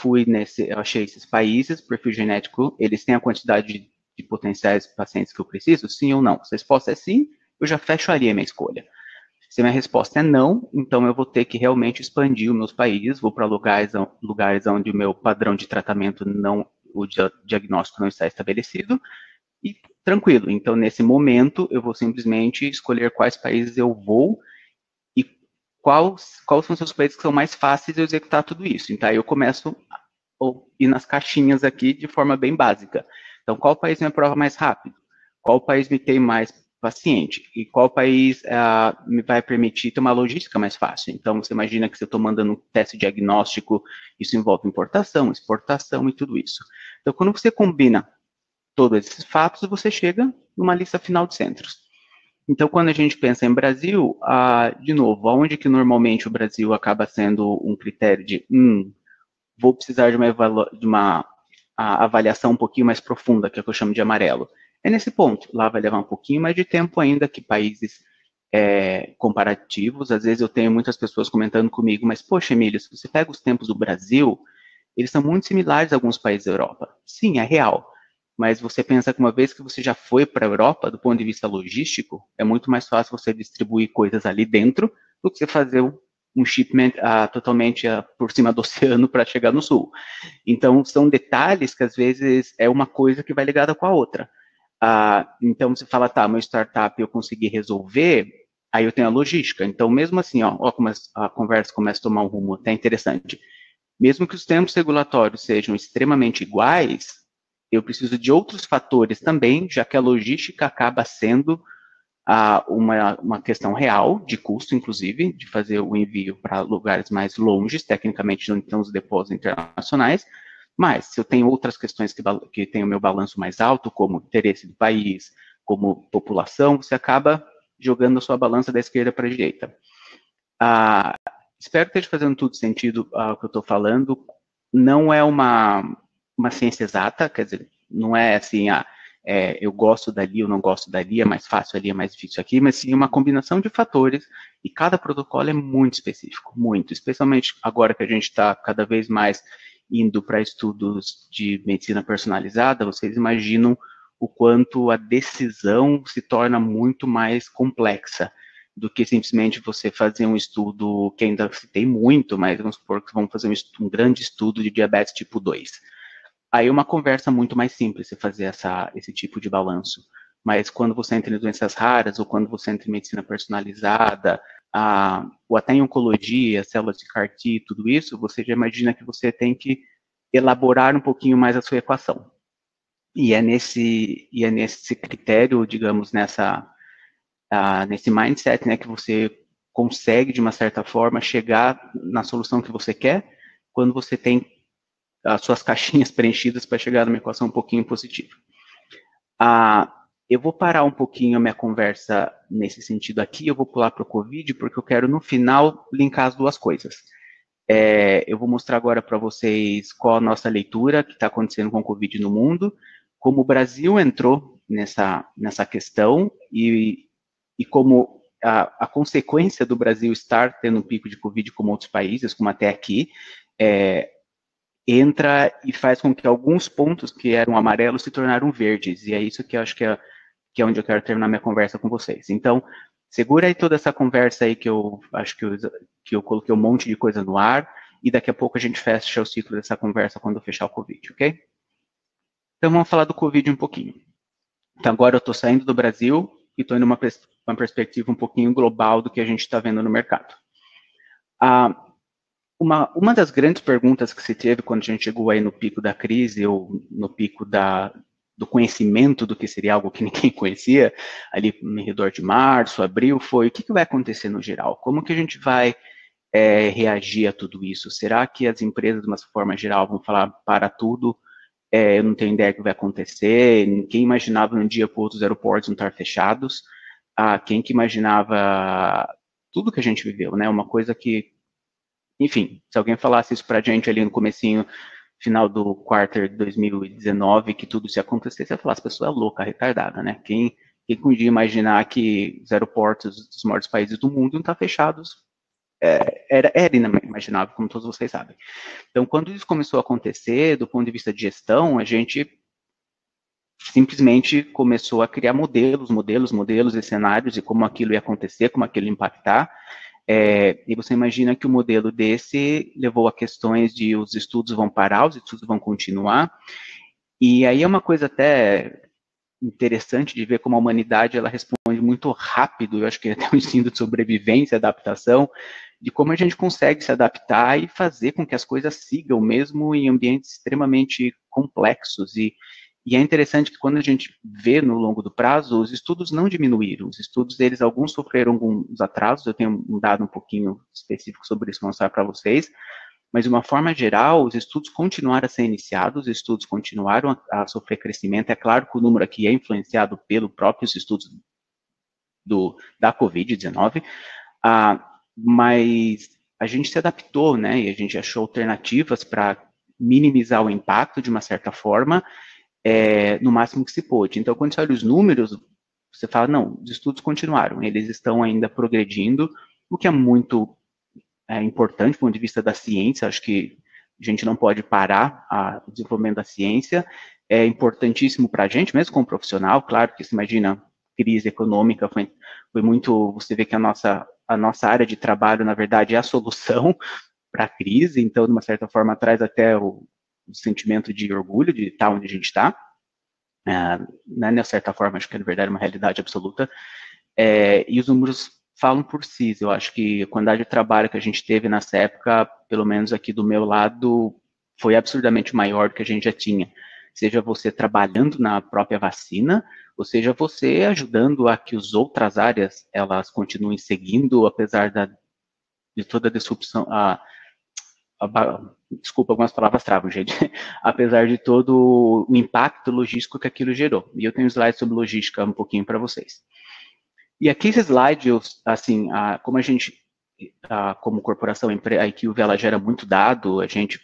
Speaker 4: achei esses países, perfil genético, eles têm a quantidade de potenciais pacientes que eu preciso? Sim ou não? Se a resposta é sim, eu já fecharia a minha escolha. Se a minha resposta é não, então eu vou ter que realmente expandir os meus países, vou para lugares onde o meu padrão de tratamento o diagnóstico não está estabelecido, e tranquilo. Então, nesse momento, eu vou simplesmente escolher quais países eu vou e quais são os países que são mais fáceis de eu executar tudo isso. Então, aí eu começo a ir nas caixinhas aqui de forma bem básica. Então, qual país me aprova mais rápido? Qual país me tem mais paciente? E qual país me vai permitir ter uma logística mais fácil? Então, você imagina que se eu estou mandando um teste diagnóstico, isso envolve importação, exportação e tudo isso. Então, quando você combina todos esses fatos, você chega numa lista final de centros. Então, quando a gente pensa em Brasil, de novo, aonde que normalmente o Brasil acaba sendo um critério de vou precisar de uma avaliação um pouquinho mais profunda, que é o que eu chamo de amarelo. É nesse ponto, lá vai levar um pouquinho mais de tempo ainda que países comparativos. Às vezes eu tenho muitas pessoas comentando comigo, mas, poxa, Emílio, se você pega os tempos do Brasil, eles são muito similares a alguns países da Europa. Sim, é real. Mas você pensa que uma vez que você já foi para a Europa, do ponto de vista logístico, é muito mais fácil você distribuir coisas ali dentro do que você fazer um shipment totalmente por cima do oceano para chegar no sul. Então, são detalhes que às vezes é uma coisa que vai ligada com a outra. Então, você fala, tá, meu startup eu consegui resolver, aí eu tenho a logística. Então, mesmo assim, ó como a conversa começa a tomar um rumo até interessante. Mesmo que os termos regulatórios sejam extremamente iguais, eu preciso de outros fatores também, já que a logística acaba sendo uma questão real, de custo, inclusive, de fazer o envio para lugares mais longes, tecnicamente não estão os depósitos internacionais, mas se eu tenho outras questões que têm o meu balanço mais alto, como interesse do país, como população, você acaba jogando a sua balança da esquerda para a direita. Espero que esteja fazendo tudo sentido o que eu estou falando. Não é uma ciência exata, quer dizer, não é assim, eu gosto dali, eu não gosto dali, é mais fácil ali, é mais difícil aqui, mas sim uma combinação de fatores, e cada protocolo é muito específico, muito, especialmente agora que a gente está cada vez mais indo para estudos de medicina personalizada, vocês imaginam o quanto a decisão se torna muito mais complexa do que simplesmente você fazer um estudo que ainda se tem muito, mas vamos supor que vamos fazer um grande estudo de diabetes tipo 2. Aí é uma conversa muito mais simples você fazer esse tipo de balanço. Mas quando você entra em doenças raras, ou quando você entra em medicina personalizada, ou até em oncologia, células de CAR-T, tudo isso, você já imagina que você tem que elaborar um pouquinho mais a sua equação. E é nesse critério, digamos, nesse mindset, né, que você consegue, de uma certa forma, chegar na solução que você quer, quando você tem as suas caixinhas preenchidas para chegar numa equação um pouquinho positiva. Eu vou parar um pouquinho a minha conversa nesse sentido aqui, eu vou pular para o COVID, porque eu quero, no final, linkar as duas coisas. Eu vou mostrar agora para vocês qual a nossa leitura que está acontecendo com o COVID no mundo, como o Brasil entrou nessa questão e como a consequência do Brasil estar tendo um pico de Covid como outros países, como até aqui, entra e faz com que alguns pontos que eram amarelos se tornaram verdes, e é isso que eu acho que é onde eu quero terminar minha conversa com vocês. Então, segura aí toda essa conversa aí que eu acho que eu coloquei um monte de coisa no ar, e daqui a pouco a gente fecha o ciclo dessa conversa quando eu fechar o Covid, ok? Então, vamos falar do Covid um pouquinho. Então, agora eu estou saindo do Brasil e estou indo uma perspectiva um pouquinho global do que a gente está vendo no mercado. Uma das grandes perguntas que se teve quando a gente chegou aí no pico da crise, ou no pico do conhecimento do que seria algo que ninguém conhecia, ali no redor de março, abril, foi o que vai acontecer no geral? Como que a gente vai reagir a tudo isso? Será que as empresas, de uma forma geral, vão falar para tudo? Eu não tenho ideia do que vai acontecer. Quem imaginava um dia por outros aeroportos não estar fechados? Quem que imaginava tudo que a gente viveu, né? Uma coisa que, enfim, se alguém falasse isso pra gente ali no comecinho, final do quarter de 2019, que tudo isso ia acontecer, você ia falar, essa pessoa é louca, retardada, né? Quem podia imaginar que os aeroportos dos maiores países do mundo não estão fechados? Era inimaginável, como todos vocês sabem. Então, quando isso começou a acontecer, do ponto de vista de gestão, a gente simplesmente começou a criar modelos e cenários de como aquilo ia acontecer, como aquilo ia impactar. E você imagina que o modelo desse levou a questões de os estudos vão parar, os estudos vão continuar. E aí é uma coisa até interessante de ver como a humanidade ela responde muito rápido, eu acho que é até um instinto de sobrevivência, adaptação, de como a gente consegue se adaptar e fazer com que as coisas sigam mesmo em ambientes extremamente complexos. E é interessante que quando a gente vê no longo do prazo, os estudos não diminuíram, os estudos deles, alguns sofreram alguns atrasos, eu tenho um dado um pouquinho específico sobre isso, mostrar para vocês, mas de uma forma geral, os estudos continuaram a ser iniciados, os estudos continuaram a sofrer crescimento, é claro que o número aqui é influenciado pelos próprios estudos da Covid-19, mas a gente se adaptou, né, e a gente achou alternativas para minimizar o impacto de uma certa forma, no máximo que se pôde. Então, quando você olha os números, você fala, não, os estudos continuaram, eles estão ainda progredindo, o que é muito importante do ponto de vista da ciência, acho que a gente não pode parar o desenvolvimento da ciência, é importantíssimo para a gente, mesmo como profissional, claro que você imagina, crise econômica foi muito, você vê que a nossa área de trabalho, na verdade, é a solução para a crise, então, de uma certa forma, traz até o sentimento de orgulho de estar onde a gente está, né, de certa forma, acho que é, na verdade, uma realidade absoluta, e os números falam por si. Eu acho que a quantidade de trabalho que a gente teve nessa época, pelo menos aqui do meu lado, foi absurdamente maior do que a gente já tinha. Seja você trabalhando na própria vacina, ou seja você ajudando a que as outras áreas elas continuem seguindo, apesar de toda a disrupção, desculpa, algumas palavras travam, gente, apesar de todo o impacto logístico que aquilo gerou. E eu tenho um slide sobre logística um pouquinho para vocês. E aqui esse slide, assim, como a gente, como corporação, a IQVIA, ela gera muito dado, a gente,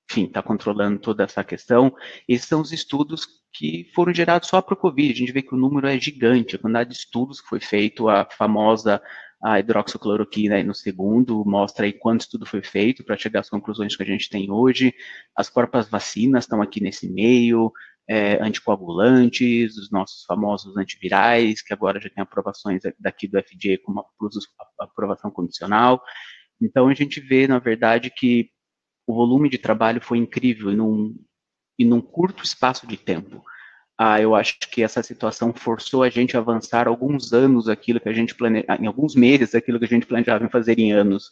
Speaker 4: enfim, está controlando toda essa questão. Esses são os estudos que foram gerados só para o Covid. A gente vê que o número é gigante, a quantidade de estudos que foi feito, a famosa hidroxicloroquina aí no segundo, mostra aí quanto estudo foi feito para chegar às conclusões que a gente tem hoje. As próprias vacinas estão aqui nesse meio, anticoagulantes, os nossos famosos antivirais, que agora já tem aprovações daqui do FDA como aprovação condicional. Então, a gente vê, na verdade, que o volume de trabalho foi incrível e num curto espaço de tempo. Eu acho que essa situação forçou a gente a avançar alguns anos aquilo que a gente em alguns meses aquilo que a gente planejava em fazer em anos.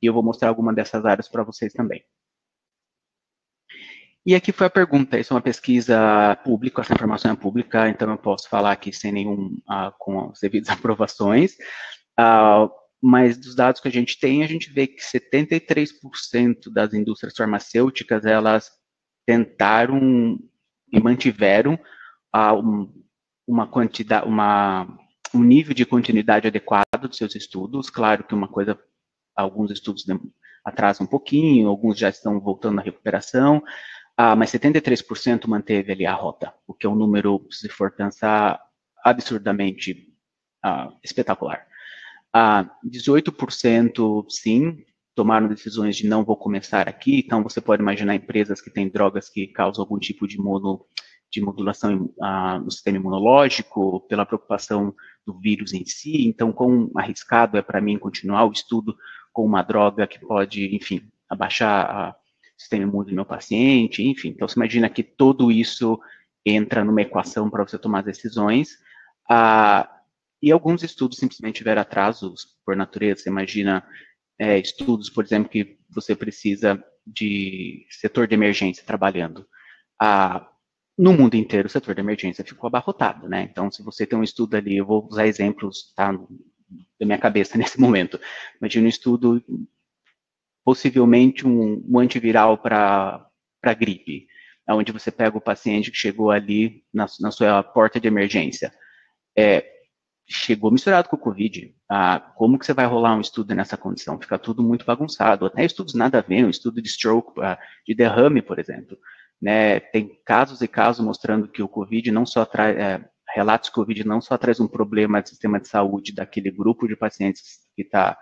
Speaker 4: E eu vou mostrar alguma dessas áreas para vocês também. E aqui foi a pergunta, isso é uma pesquisa pública, essa informação é pública, então eu posso falar aqui sem com as devidas aprovações, mas dos dados que a gente tem, a gente vê que 73% das indústrias farmacêuticas, elas tentaram e mantiveram um nível de continuidade adequado dos seus estudos. Claro que alguns estudos atrasam um pouquinho, alguns já estão voltando à recuperação, mas 73% manteve ali a rota, o que é um número, se for pensar, absurdamente espetacular. 18% sim, tomaram decisões de não vou começar aqui, então você pode imaginar empresas que têm drogas que causam algum tipo de modulação no sistema imunológico, pela preocupação do vírus em si, então quão arriscado é para mim continuar o estudo com uma droga que pode, enfim, abaixar sistema imune do meu paciente, enfim. Então, você imagina que tudo isso entra numa equação para você tomar decisões. E alguns estudos simplesmente tiveram atrasos por natureza. Você imagina estudos, por exemplo, que você precisa de setor de emergência trabalhando. No mundo inteiro, o setor de emergência ficou abarrotado, né? Então, se você tem um estudo ali, eu vou usar exemplos, tá, da minha cabeça nesse momento. Imagina um estudo, possivelmente um antiviral para gripe, onde você pega o paciente que chegou ali na sua porta de emergência. Chegou misturado com o Covid. Como que você vai rolar um estudo nessa condição? Fica tudo muito bagunçado. Até estudos nada a ver, um estudo de stroke, de derrame, por exemplo. Né? Tem casos e casos mostrando que o Covid não só traz, relatos que o Covid não só traz um problema de sistema de saúde daquele grupo de pacientes que está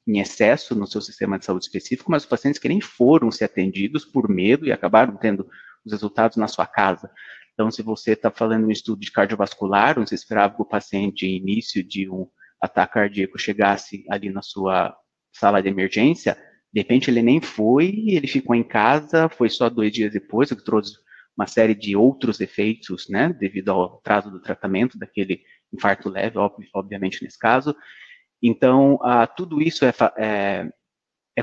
Speaker 4: em excesso no seu sistema de saúde específico, mas os pacientes que nem foram ser atendidos por medo e acabaram tendo os resultados na sua casa. Então, se você está falando um estudo de cardiovascular, onde você esperava que o paciente, em início de um ataque cardíaco, chegasse ali na sua sala de emergência, de repente ele nem foi, ele ficou em casa, foi só 2 dias depois, o que trouxe uma série de outros efeitos, né, devido ao atraso do tratamento daquele infarto leve, obviamente nesse caso. Então, tudo isso é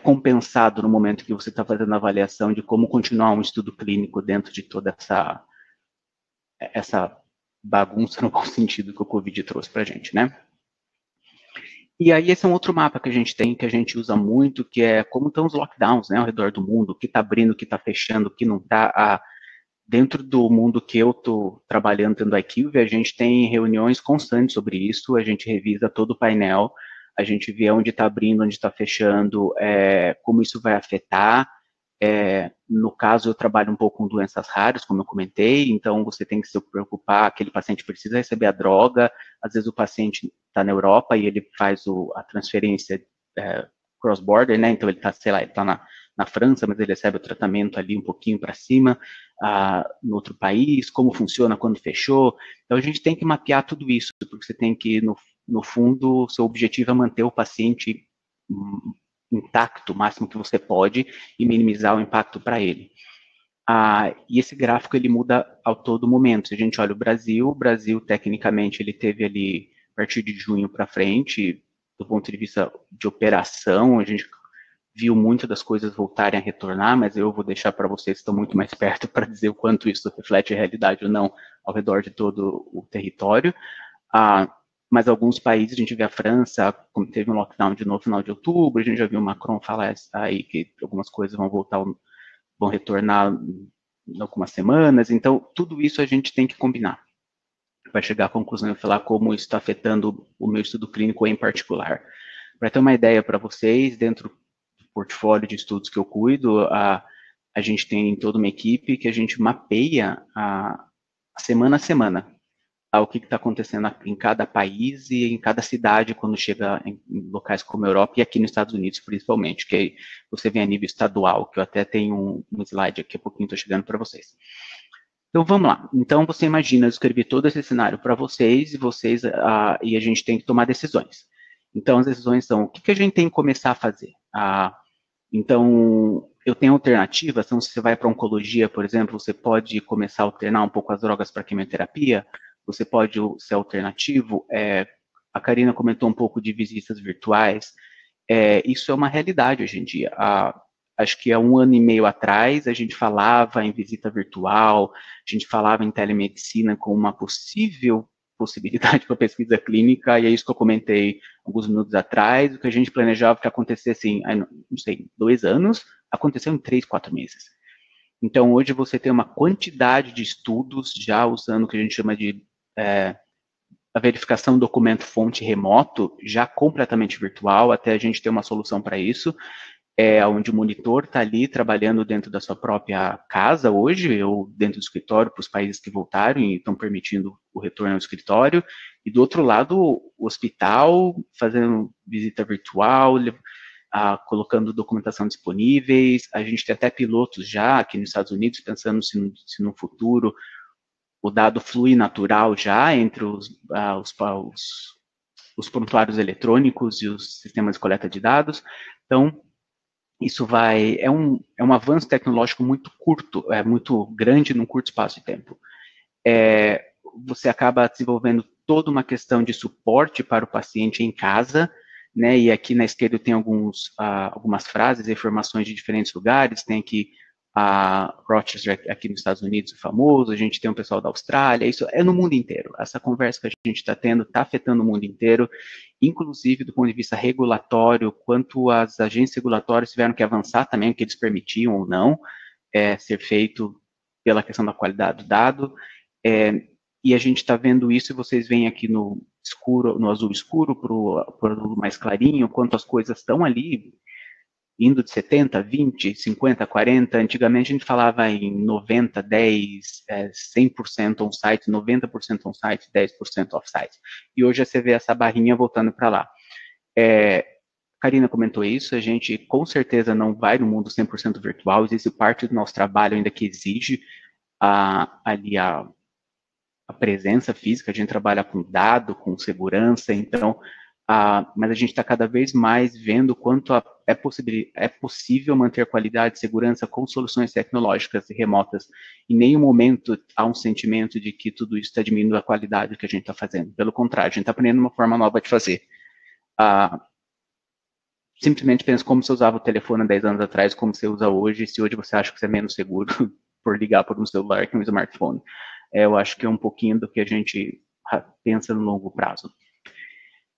Speaker 4: compensado no momento que você está fazendo a avaliação de como continuar um estudo clínico dentro de toda essa bagunça, no bom sentido, que o Covid trouxe para a gente, né? E aí esse é um outro mapa que a gente tem, que a gente usa muito, que é como estão os lockdowns, né, ao redor do mundo, o que está abrindo, o que está fechando, o que não está. Dentro do mundo que eu estou trabalhando dentro do IQVIA, a gente tem reuniões constantes sobre isso, a gente revisa todo o painel, a gente vê onde está abrindo, onde está fechando, como isso vai afetar. No caso, eu trabalho um pouco com doenças raras, como eu comentei, então você tem que se preocupar, aquele paciente precisa receber a droga, às vezes o paciente está na Europa e ele faz a transferência cross-border, né, então ele está, sei lá, ele está na França, mas ele recebe o tratamento ali um pouquinho para cima, no outro país, como funciona quando fechou. Então, a gente tem que mapear tudo isso, porque você tem que, no fundo, o seu objetivo é manter o paciente intacto o máximo que você pode e minimizar o impacto para ele. E esse gráfico, ele muda a todo momento. Se a gente olha o Brasil, tecnicamente, ele teve ali, a partir de junho para frente, do ponto de vista de operação, a gente viu muitas das coisas voltarem a retornar, mas eu vou deixar para vocês que estão muito mais perto para dizer o quanto isso reflete a realidade ou não ao redor de todo o território. Mas alguns países, a gente vê a França, como teve um lockdown de novo no final de outubro, a gente já viu o Macron falar aí que algumas coisas vão retornar em algumas semanas, então tudo isso a gente tem que combinar. Vai chegar à conclusão de falar como isso está afetando o meu estudo clínico em particular. Para ter uma ideia para vocês, dentro do portfólio de estudos que eu cuido, a gente tem toda uma equipe que a gente mapeia semana a semana o que está acontecendo em cada país e em cada cidade quando chega em locais como a Europa e aqui nos Estados Unidos, principalmente, que aí você vem a nível estadual, que eu até tenho um slide aqui a pouquinho, estou chegando para vocês. Então, vamos lá. Então, você imagina, eu escrevi todo esse cenário para vocês e a gente tem que tomar decisões. Então, as decisões são, o que a gente tem que começar a fazer? Então, eu tenho alternativas, então, se você vai para oncologia, por exemplo, você pode começar a alternar um pouco as drogas para quimioterapia, você pode ser alternativo. A Karina comentou um pouco de visitas virtuais. Isso é uma realidade hoje em dia. Acho que há 1 ano e meio atrás, a gente falava em visita virtual, a gente falava em telemedicina como uma possibilidade para pesquisa clínica, e é isso que eu comentei alguns minutos atrás. O que a gente planejava que acontecesse não sei, 2 anos, aconteceu em 3, 4 meses. Então, hoje você tem uma quantidade de estudos já usando o que a gente chama de a verificação do documento fonte remoto, já completamente virtual, até a gente ter uma solução para isso, onde o monitor está ali trabalhando dentro da sua própria casa hoje, ou dentro do escritório, para os países que voltaram e estão permitindo o retorno ao escritório, e do outro lado, o hospital fazendo visita virtual, colocando documentação disponíveis. A gente tem até pilotos já aqui nos Estados Unidos, pensando se no futuro o dado flui natural já entre os prontuários eletrônicos e os sistemas de coleta de dados. Então, isso é um avanço tecnológico muito curto, muito grande num curto espaço de tempo. Você acaba desenvolvendo toda uma questão de suporte para o paciente em casa, né? E aqui na esquerda tem algumas frases, informações de diferentes lugares. Tem aqui a Rochester, aqui nos Estados Unidos, o famoso. A gente tem um pessoal da Austrália. Isso é no mundo inteiro. Essa conversa que a gente está tendo está afetando o mundo inteiro, inclusive do ponto de vista regulatório, quanto as agências regulatórias tiveram que avançar também, o que eles permitiam ou não ser feito pela questão da qualidade do dado. E a gente está vendo isso, e vocês veem aqui no azul escuro para o azul mais clarinho, quanto as coisas estão ali, indo de 70, 20, 50, 40. Antigamente a gente falava em 90, 10, 100% on-site, 90% on-site, 10% off-site. E hoje você vê essa barrinha voltando para lá. Karina comentou isso, a gente com certeza não vai no mundo 100% virtual, existe parte do nosso trabalho ainda que exige ali a presença física, a gente trabalha com dado, com segurança, então, mas a gente está cada vez mais vendo quanto é possível manter qualidade e segurança com soluções tecnológicas e remotas. Em nenhum momento há um sentimento de que tudo isso está diminuindo a qualidade do que a gente está fazendo. Pelo contrário, a gente está aprendendo uma forma nova de fazer. Simplesmente pensa como você usava o telefone há 10 anos atrás, como você usa hoje, se hoje você acha que você é menos seguro por ligar por um celular que um smartphone. Eu acho que é um pouquinho do que a gente pensa no longo prazo.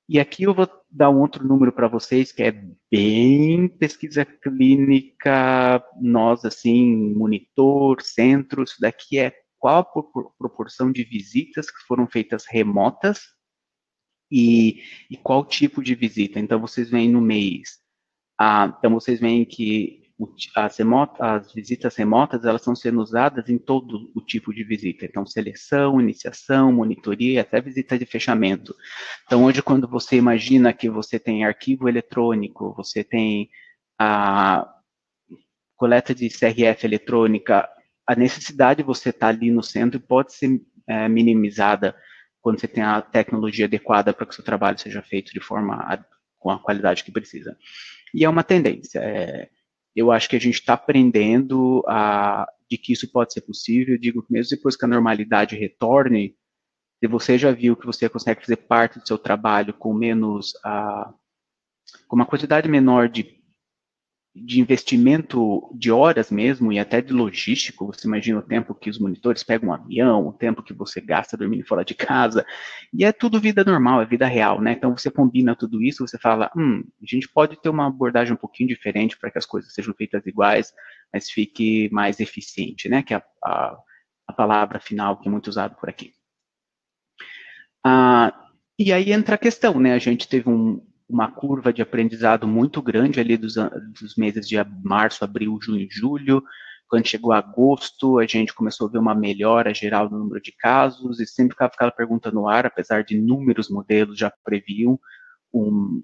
Speaker 4: E aqui eu vou dar um outro número para vocês, que é bem pesquisa clínica, nós, assim, monitor, centro, isso daqui é qual a proporção de visitas que foram feitas remotas e qual tipo de visita. Então, vocês veem no mês, então vocês veem que as visitas remotas, elas estão sendo usadas em todo o tipo de visita. Então, seleção, iniciação, monitoria, até visita de fechamento. Então, hoje, quando você imagina que você tem arquivo eletrônico, você tem a coleta de CRF eletrônica, a necessidade de você estar ali no centro pode ser minimizada quando você tem a tecnologia adequada para que o seu trabalho seja feito de forma com a qualidade que precisa. E é uma tendência. Eu acho que a gente está aprendendo de que isso pode ser possível. Eu digo que mesmo depois que a normalidade retorne, se você já viu que você consegue fazer parte do seu trabalho com com uma quantidade menor de investimento de horas mesmo, e até de logístico, você imagina o tempo que os monitores pegam um avião, o tempo que você gasta dormindo fora de casa, e é tudo vida normal, é vida real, né? Então você combina tudo isso, você fala, a gente pode ter uma abordagem um pouquinho diferente para que as coisas sejam feitas iguais, mas fique mais eficiente, né? Que é a palavra final que é muito usada por aqui. E aí entra a questão, né? A gente teve uma curva de aprendizado muito grande ali dos meses de março, abril, junho e julho. Quando chegou agosto, a gente começou a ver uma melhora geral no número de casos, e sempre ficava aquela pergunta no ar, apesar de inúmeros modelos já previam um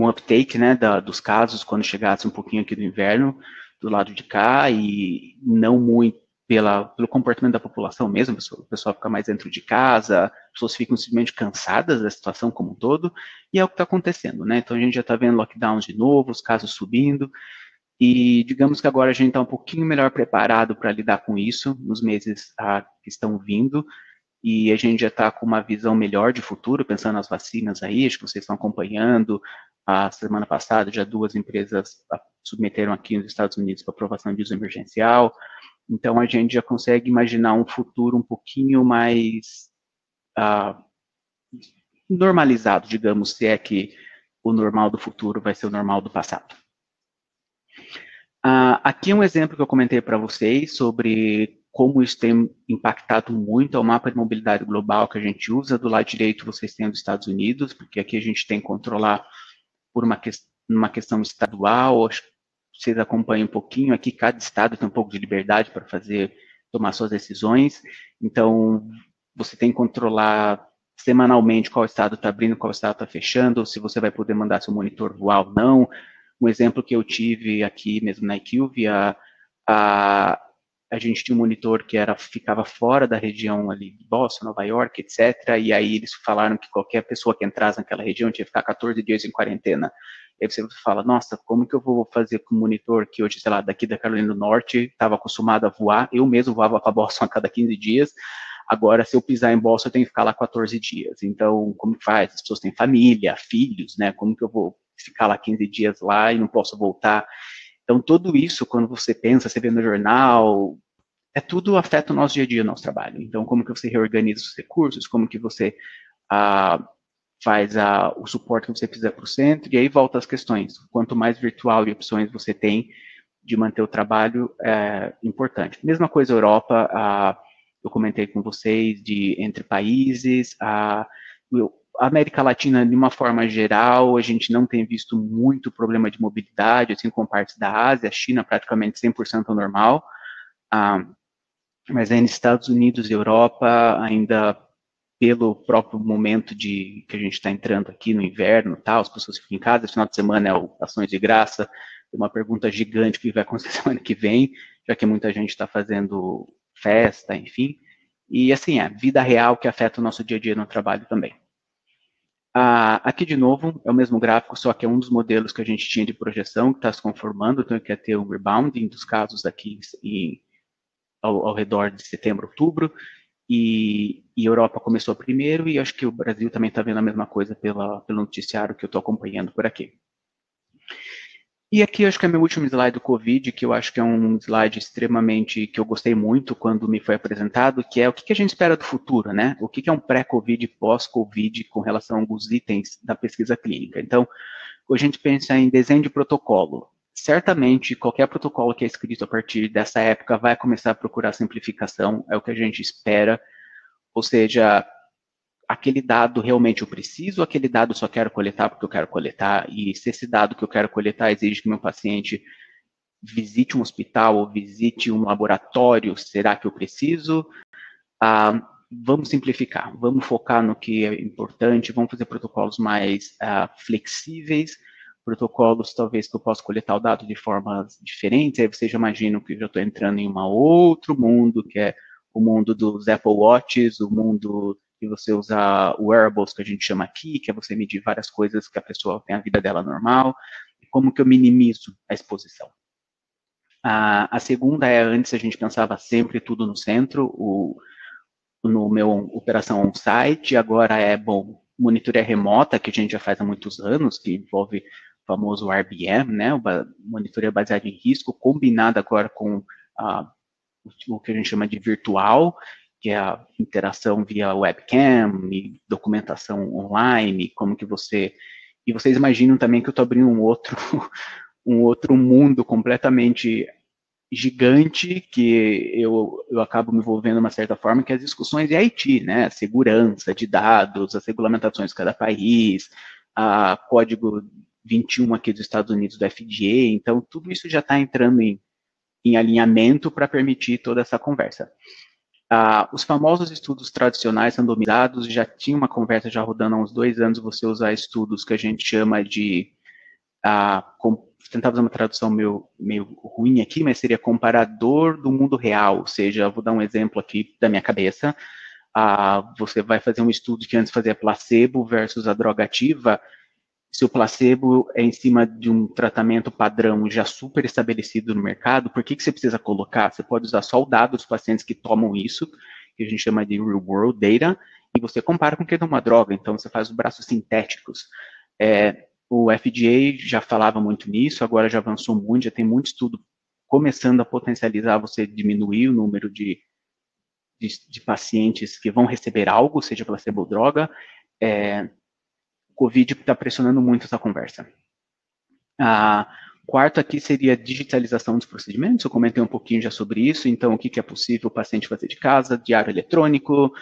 Speaker 4: uptake, né, dos casos quando chegasse um pouquinho aqui do inverno, do lado de cá, e não muito pelo comportamento da população mesmo, o pessoal fica mais dentro de casa, as pessoas ficam simplesmente cansadas da situação como um todo, e é o que está acontecendo, né? Então a gente já está vendo lockdowns de novo, os casos subindo, e digamos que agora a gente está um pouquinho melhor preparado para lidar com isso nos meses que estão vindo, e a gente já está com uma visão melhor de futuro, pensando nas vacinas aí, acho que vocês estão acompanhando. A semana passada já 2 empresas submeteram aqui nos Estados Unidos para aprovação de uso emergencial. Então, a gente já consegue imaginar um futuro um pouquinho mais normalizado, digamos, se é que o normal do futuro vai ser o normal do passado. Aqui é um exemplo que eu comentei para vocês sobre como isso tem impactado muito ao mapa de mobilidade global que a gente usa. Do lado direito, vocês têm os Estados Unidos, porque aqui a gente tem que controlar por uma questão estadual. Vocês acompanham um pouquinho, aqui cada estado tem um pouco de liberdade para tomar suas decisões, então você tem que controlar semanalmente qual estado está abrindo, qual estado está fechando, se você vai poder mandar seu monitor voar ou não. Um exemplo que eu tive aqui mesmo na IQVIA, a gente tinha um monitor que ficava fora da região ali de Boston, Nova York, etc., e aí eles falaram que qualquer pessoa que entrasse naquela região tinha que ficar 14 dias em quarentena. Aí você fala, nossa, como que eu vou fazer com o monitor que hoje, sei lá, daqui da Carolina do Norte, estava acostumado a voar, eu mesmo voava para Boston a cada 15 dias, agora se eu pisar em Boston eu tenho que ficar lá 14 dias. Então, como que faz? As pessoas têm família, filhos, né? Como que eu vou ficar lá 15 dias lá e não posso voltar? Então, tudo isso, quando você pensa, você vê no jornal, tudo afeta o nosso dia a dia, o nosso trabalho. Então, como que você reorganiza os recursos, como que você faz o suporte que você precisa para o centro, e aí volta as questões. Quanto mais virtual e opções você tem de manter o trabalho, é importante. Mesma coisa Europa, eu comentei com vocês, entre países, a América Latina, de uma forma geral, a gente não tem visto muito problema de mobilidade, assim como partes da Ásia, a China praticamente 100% normal, mas aí nos Estados Unidos e Europa, ainda pelo próprio momento que a gente está entrando aqui no inverno, tal, as pessoas ficam em casa, esse final de semana é o Ações de Graça, tem uma pergunta gigante que vai acontecer semana que vem, já que muita gente está fazendo festa, enfim, e assim, é vida real que afeta o nosso dia a dia no trabalho também. Aqui, de novo, é o mesmo gráfico, só que é um dos modelos que a gente tinha de projeção, que está se conformando, então quer ter um rebounding dos casos aqui ao redor de setembro, outubro, e Europa começou primeiro, e acho que o Brasil também está vendo a mesma coisa pelo noticiário que eu estou acompanhando por aqui. E aqui acho que é meu último slide do Covid, que eu acho que é um slide extremamente, que eu gostei muito quando me foi apresentado, que é o que a gente espera do futuro, né? O que é um pré-Covid e pós-Covid com relação a alguns itens da pesquisa clínica. Então, a gente pensa em desenho de protocolo. Certamente, qualquer protocolo que é escrito a partir dessa época vai começar a procurar simplificação, é o que a gente espera, ou seja, aquele dado realmente eu preciso, aquele dado só quero coletar porque eu quero coletar, e se esse dado que eu quero coletar exige que meu paciente visite um hospital ou visite um laboratório, será que eu preciso? Vamos simplificar, vamos focar no que é importante, vamos fazer protocolos mais flexíveis, protocolos talvez que eu possa coletar o dado de formas diferentes, aí vocês já imaginam que eu já estou entrando em um outro mundo, que é o mundo dos Apple Watches, o mundo que você usa wearables, que a gente chama aqui, que é você medir várias coisas que a pessoa tem a vida dela normal, e como que eu minimizo a exposição. A segunda é, antes a gente pensava sempre tudo no centro, no meu operação on-site, agora monitoria remota, que a gente já faz há muitos anos, que envolve o famoso RBM, né, monitoria baseada em risco, combinada agora com o que a gente chama de virtual, que é a interação via webcam e documentação online, como que você... E vocês imaginam também que eu estou abrindo um outro mundo completamente gigante, que eu acabo me envolvendo de uma certa forma, que é as discussões de IT, né? Segurança de dados, as regulamentações de cada país, a código 21 aqui dos Estados Unidos do FDA, então tudo isso já está entrando em alinhamento para permitir toda essa conversa. Os famosos estudos tradicionais randomizados, já tinha uma conversa já rodando há uns 2 anos, você usar estudos que a gente chama de, tentar fazer uma tradução meio ruim aqui, mas seria comparador do mundo real, ou seja, vou dar um exemplo aqui da minha cabeça, você vai fazer um estudo que antes fazia placebo versus a droga ativa, se o placebo é em cima de um tratamento padrão já super estabelecido no mercado, por que você precisa colocar? Você pode usar só o dado dos pacientes que tomam isso, que a gente chama de real world data, e você compara com o que é uma droga, então você faz os braços sintéticos. O FDA já falava muito nisso, agora já avançou muito, já tem muito estudo começando a potencializar você diminuir o número de pacientes que vão receber algo, seja placebo ou droga. O Covid está pressionando muito essa conversa. Quarto aqui seria a digitalização dos procedimentos, eu comentei um pouquinho já sobre isso, então o que é possível o paciente fazer de casa, diário eletrônico,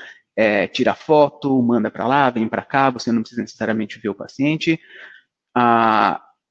Speaker 4: tira foto, manda para lá, vem para cá, você não precisa necessariamente ver o paciente.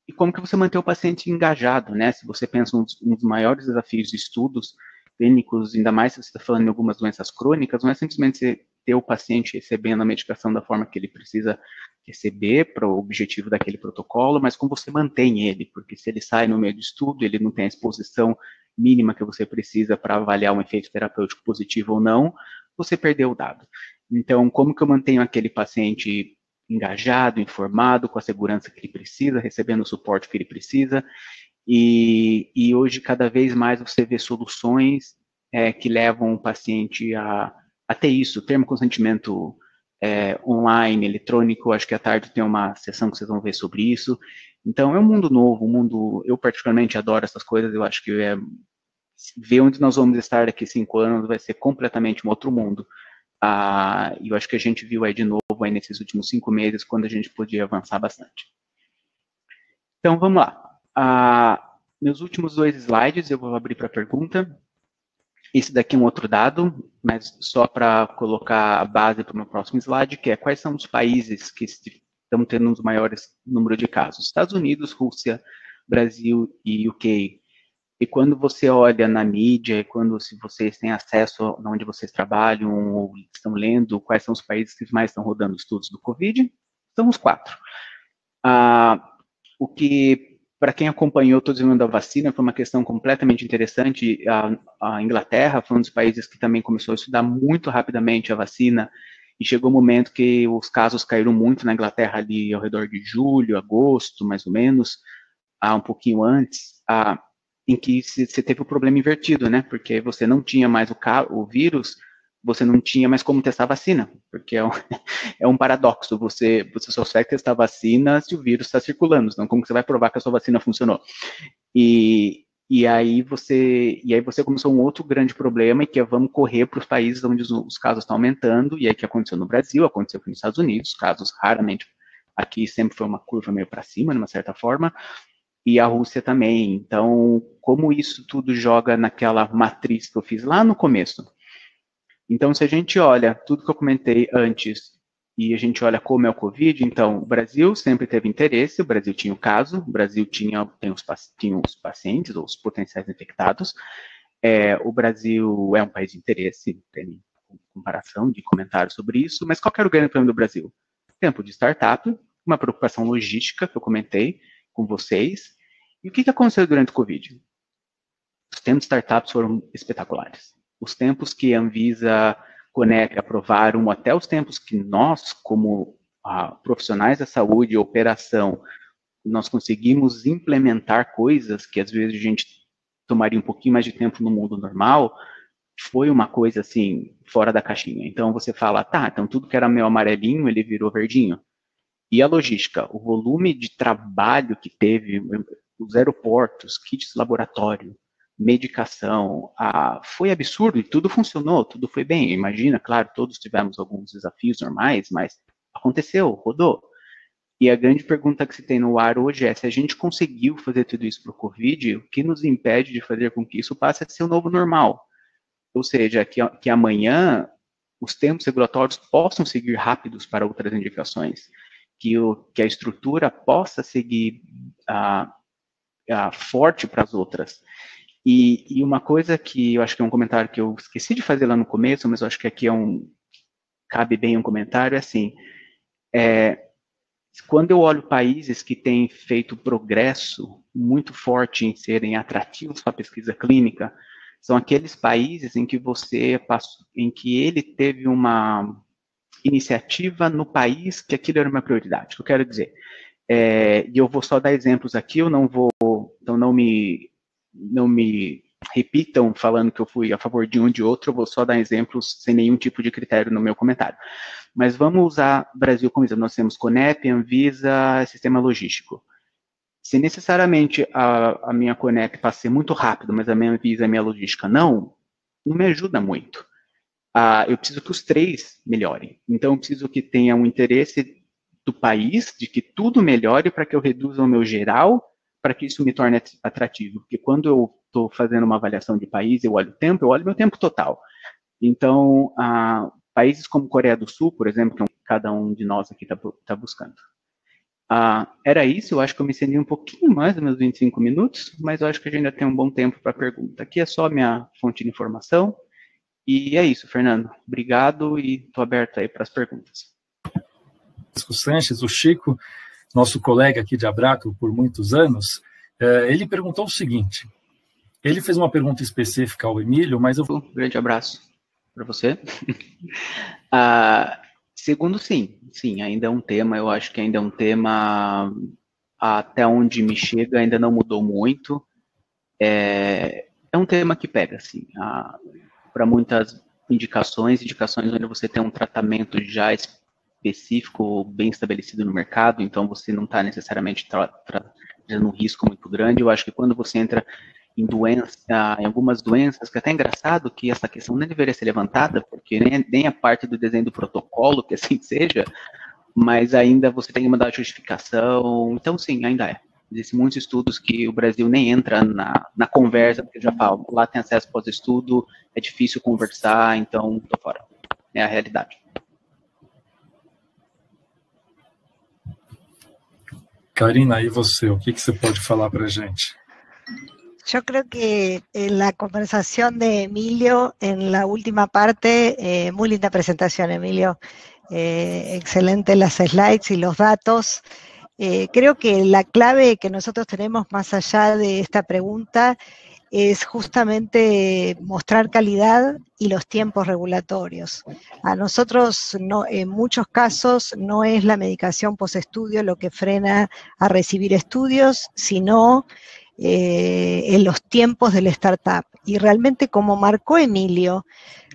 Speaker 4: E como que você mantém o paciente engajado, né? Se você pensa um dos maiores desafios de estudos clínicos, ainda mais se você está falando em algumas doenças crônicas, não é simplesmente você ter o paciente recebendo a medicação da forma que ele precisa receber para o objetivo daquele protocolo, mas como você mantém ele, porque se ele sai no meio do estudo, ele não tem a exposição mínima que você precisa para avaliar um efeito terapêutico positivo ou não, você perdeu o dado. Então, como que eu mantenho aquele paciente engajado, informado, com a segurança que ele precisa, recebendo o suporte que ele precisa, e hoje cada vez mais você vê soluções que levam o paciente a ter isso, termo consentimento online, eletrônico. Acho que à tarde tem uma sessão que vocês vão ver sobre isso. Então é um mundo novo, eu particularmente adoro essas coisas. Eu acho que ver onde nós vamos estar daqui 5 anos vai ser completamente um outro mundo. E eu acho que a gente viu aí de novo aí nesses últimos 5 meses, quando a gente podia avançar bastante. Então vamos lá. Meus últimos 2 slides eu vou abrir para pergunta. Esse daqui é um outro dado, mas só para colocar a base para o meu próximo slide, que é quais são os países que estão tendo um dos maiores números de casos. Estados Unidos, Rússia, Brasil e UK. E quando você olha na mídia, se vocês têm acesso a onde vocês trabalham ou estão lendo quais são os países que mais estão rodando estudos do Covid, são os 4. O que, para quem acompanhou todo o desenvolvimento da vacina, foi uma questão completamente interessante. A Inglaterra foi um dos países que também começou a estudar muito rapidamente a vacina, e chegou um momento que os casos caíram muito na Inglaterra ali ao redor de julho, agosto, mais ou menos, um pouquinho antes, em que você teve o problema invertido, né? Porque você não tinha mais o vírus, você não tinha mais como testar a vacina, porque é um paradoxo. Você só consegue testar a vacina se o vírus está circulando, então como que você vai provar que a sua vacina funcionou? E aí você começou um outro grande problema, que é vamos correr para os países onde os casos estão aumentando, e aí que aconteceu no Brasil, aconteceu aqui nos Estados Unidos, casos raramente, aqui sempre foi uma curva meio para cima, de uma certa forma, e a Rússia também. Então, como isso tudo joga naquela matriz que eu fiz lá no começo? Então, se a gente olha tudo que eu comentei antes e a gente olha como é o Covid, então, o Brasil sempre teve interesse, o Brasil tinha o caso, o Brasil tinha os pacientes, ou os potenciais infectados. O Brasil é um país de interesse, tem comparação de comentários sobre isso, mas qual que era o grande problema do Brasil? Tempo de startup, uma preocupação logística que eu comentei com vocês. E o que aconteceu durante o Covid? Os tempos de startups foram espetaculares. Os tempos que a Anvisa, Conep aprovaram, até os tempos que nós, como profissionais da saúde e operação, nós conseguimos implementar coisas que às vezes a gente tomaria um pouquinho mais de tempo no mundo normal, foi uma coisa assim, fora da caixinha. Então você fala, então tudo que era meio amarelinho, ele virou verdinho. E a logística, o volume de trabalho que teve, os aeroportos, kits de laboratório, medicação, foi absurdo e tudo funcionou, tudo foi bem. Imagina, claro, todos tivemos alguns desafios normais, mas aconteceu, rodou. E a grande pergunta que se tem no ar hoje é, se a gente conseguiu fazer tudo isso para o Covid, o que nos impede de fazer com que isso passe a ser o novo normal? Ou seja, que amanhã os tempos regulatórios possam seguir rápidos para outras indicações, que a estrutura possa seguir forte para as outras. E uma coisa que eu acho que é um comentário que eu esqueci de fazer lá no começo, mas eu acho que aqui cabe bem um comentário, é assim, quando eu olho países que têm feito progresso muito forte em serem atrativos para a pesquisa clínica, são aqueles países em que ele teve uma iniciativa no país que aquilo era uma prioridade. O que eu quero dizer? E eu vou só dar exemplos aqui, então não me repitam falando que eu fui a favor de um ou de outro, eu vou só dar exemplos sem nenhum tipo de critério no meu comentário. Mas vamos usar Brasil como exemplo. Nós temos Conep, Anvisa, sistema logístico. Se necessariamente a minha Conep passa a ser muito rápido, mas a minha Anvisa e a minha logística não me ajuda muito. Eu preciso que os 3 melhorem. Então, eu preciso que tenha um interesse do país, de que tudo melhore para que eu reduza o meu geral, para que isso me torne atrativo. Porque quando eu estou fazendo uma avaliação de país, eu olho meu tempo total. Então, países como Coreia do Sul, por exemplo, que cada um de nós aqui está buscando. Era isso, eu acho que eu me estendi um pouquinho mais dos meus 25 minutos, mas eu acho que a gente ainda tem um bom tempo para pergunta. Aqui é só a minha fonte de informação. E é isso, Fernando. Obrigado e estou aberto aí para as perguntas.
Speaker 1: Francisco Sanches, o Chico, nosso colega aqui de Abracro por muitos anos, ele perguntou o seguinte, ele fez uma pergunta específica ao Emílio, mas eu...
Speaker 4: Um grande abraço para você. Segundo, sim, ainda é um tema, eu acho que ainda é um tema, até onde me chega, ainda não mudou muito. É um tema que pega, assim, para muitas indicações onde você tem um tratamento já específico, bem estabelecido no mercado, então você não está necessariamente trazendo um risco muito grande. Eu acho que quando você entra em algumas doenças, que é até engraçado que essa questão nem deveria ser levantada, porque nem a parte do desenho do protocolo, que assim seja, mas ainda você tem que mandar a justificação, então sim, ainda é. Existem muitos estudos que o Brasil nem entra na conversa, porque já falo, lá tem acesso pós-estudo, é difícil conversar, então tô fora. É a realidade.
Speaker 1: Karina, e você? O que você pode falar para a gente?
Speaker 3: Yo creo que la conversación de Emilio en la última parte, muy linda presentación, Emilio, excelente las slides y los datos. Creo que la clave que nosotros tenemos más allá de esta pregunta es justamente mostrar calidad y los tiempos regulatorios. A nosotros, en muchos casos, no es la medicación postestudio lo que frena a recibir estudios, sino en los tiempos del startup. Y realmente, como marcó Emilio,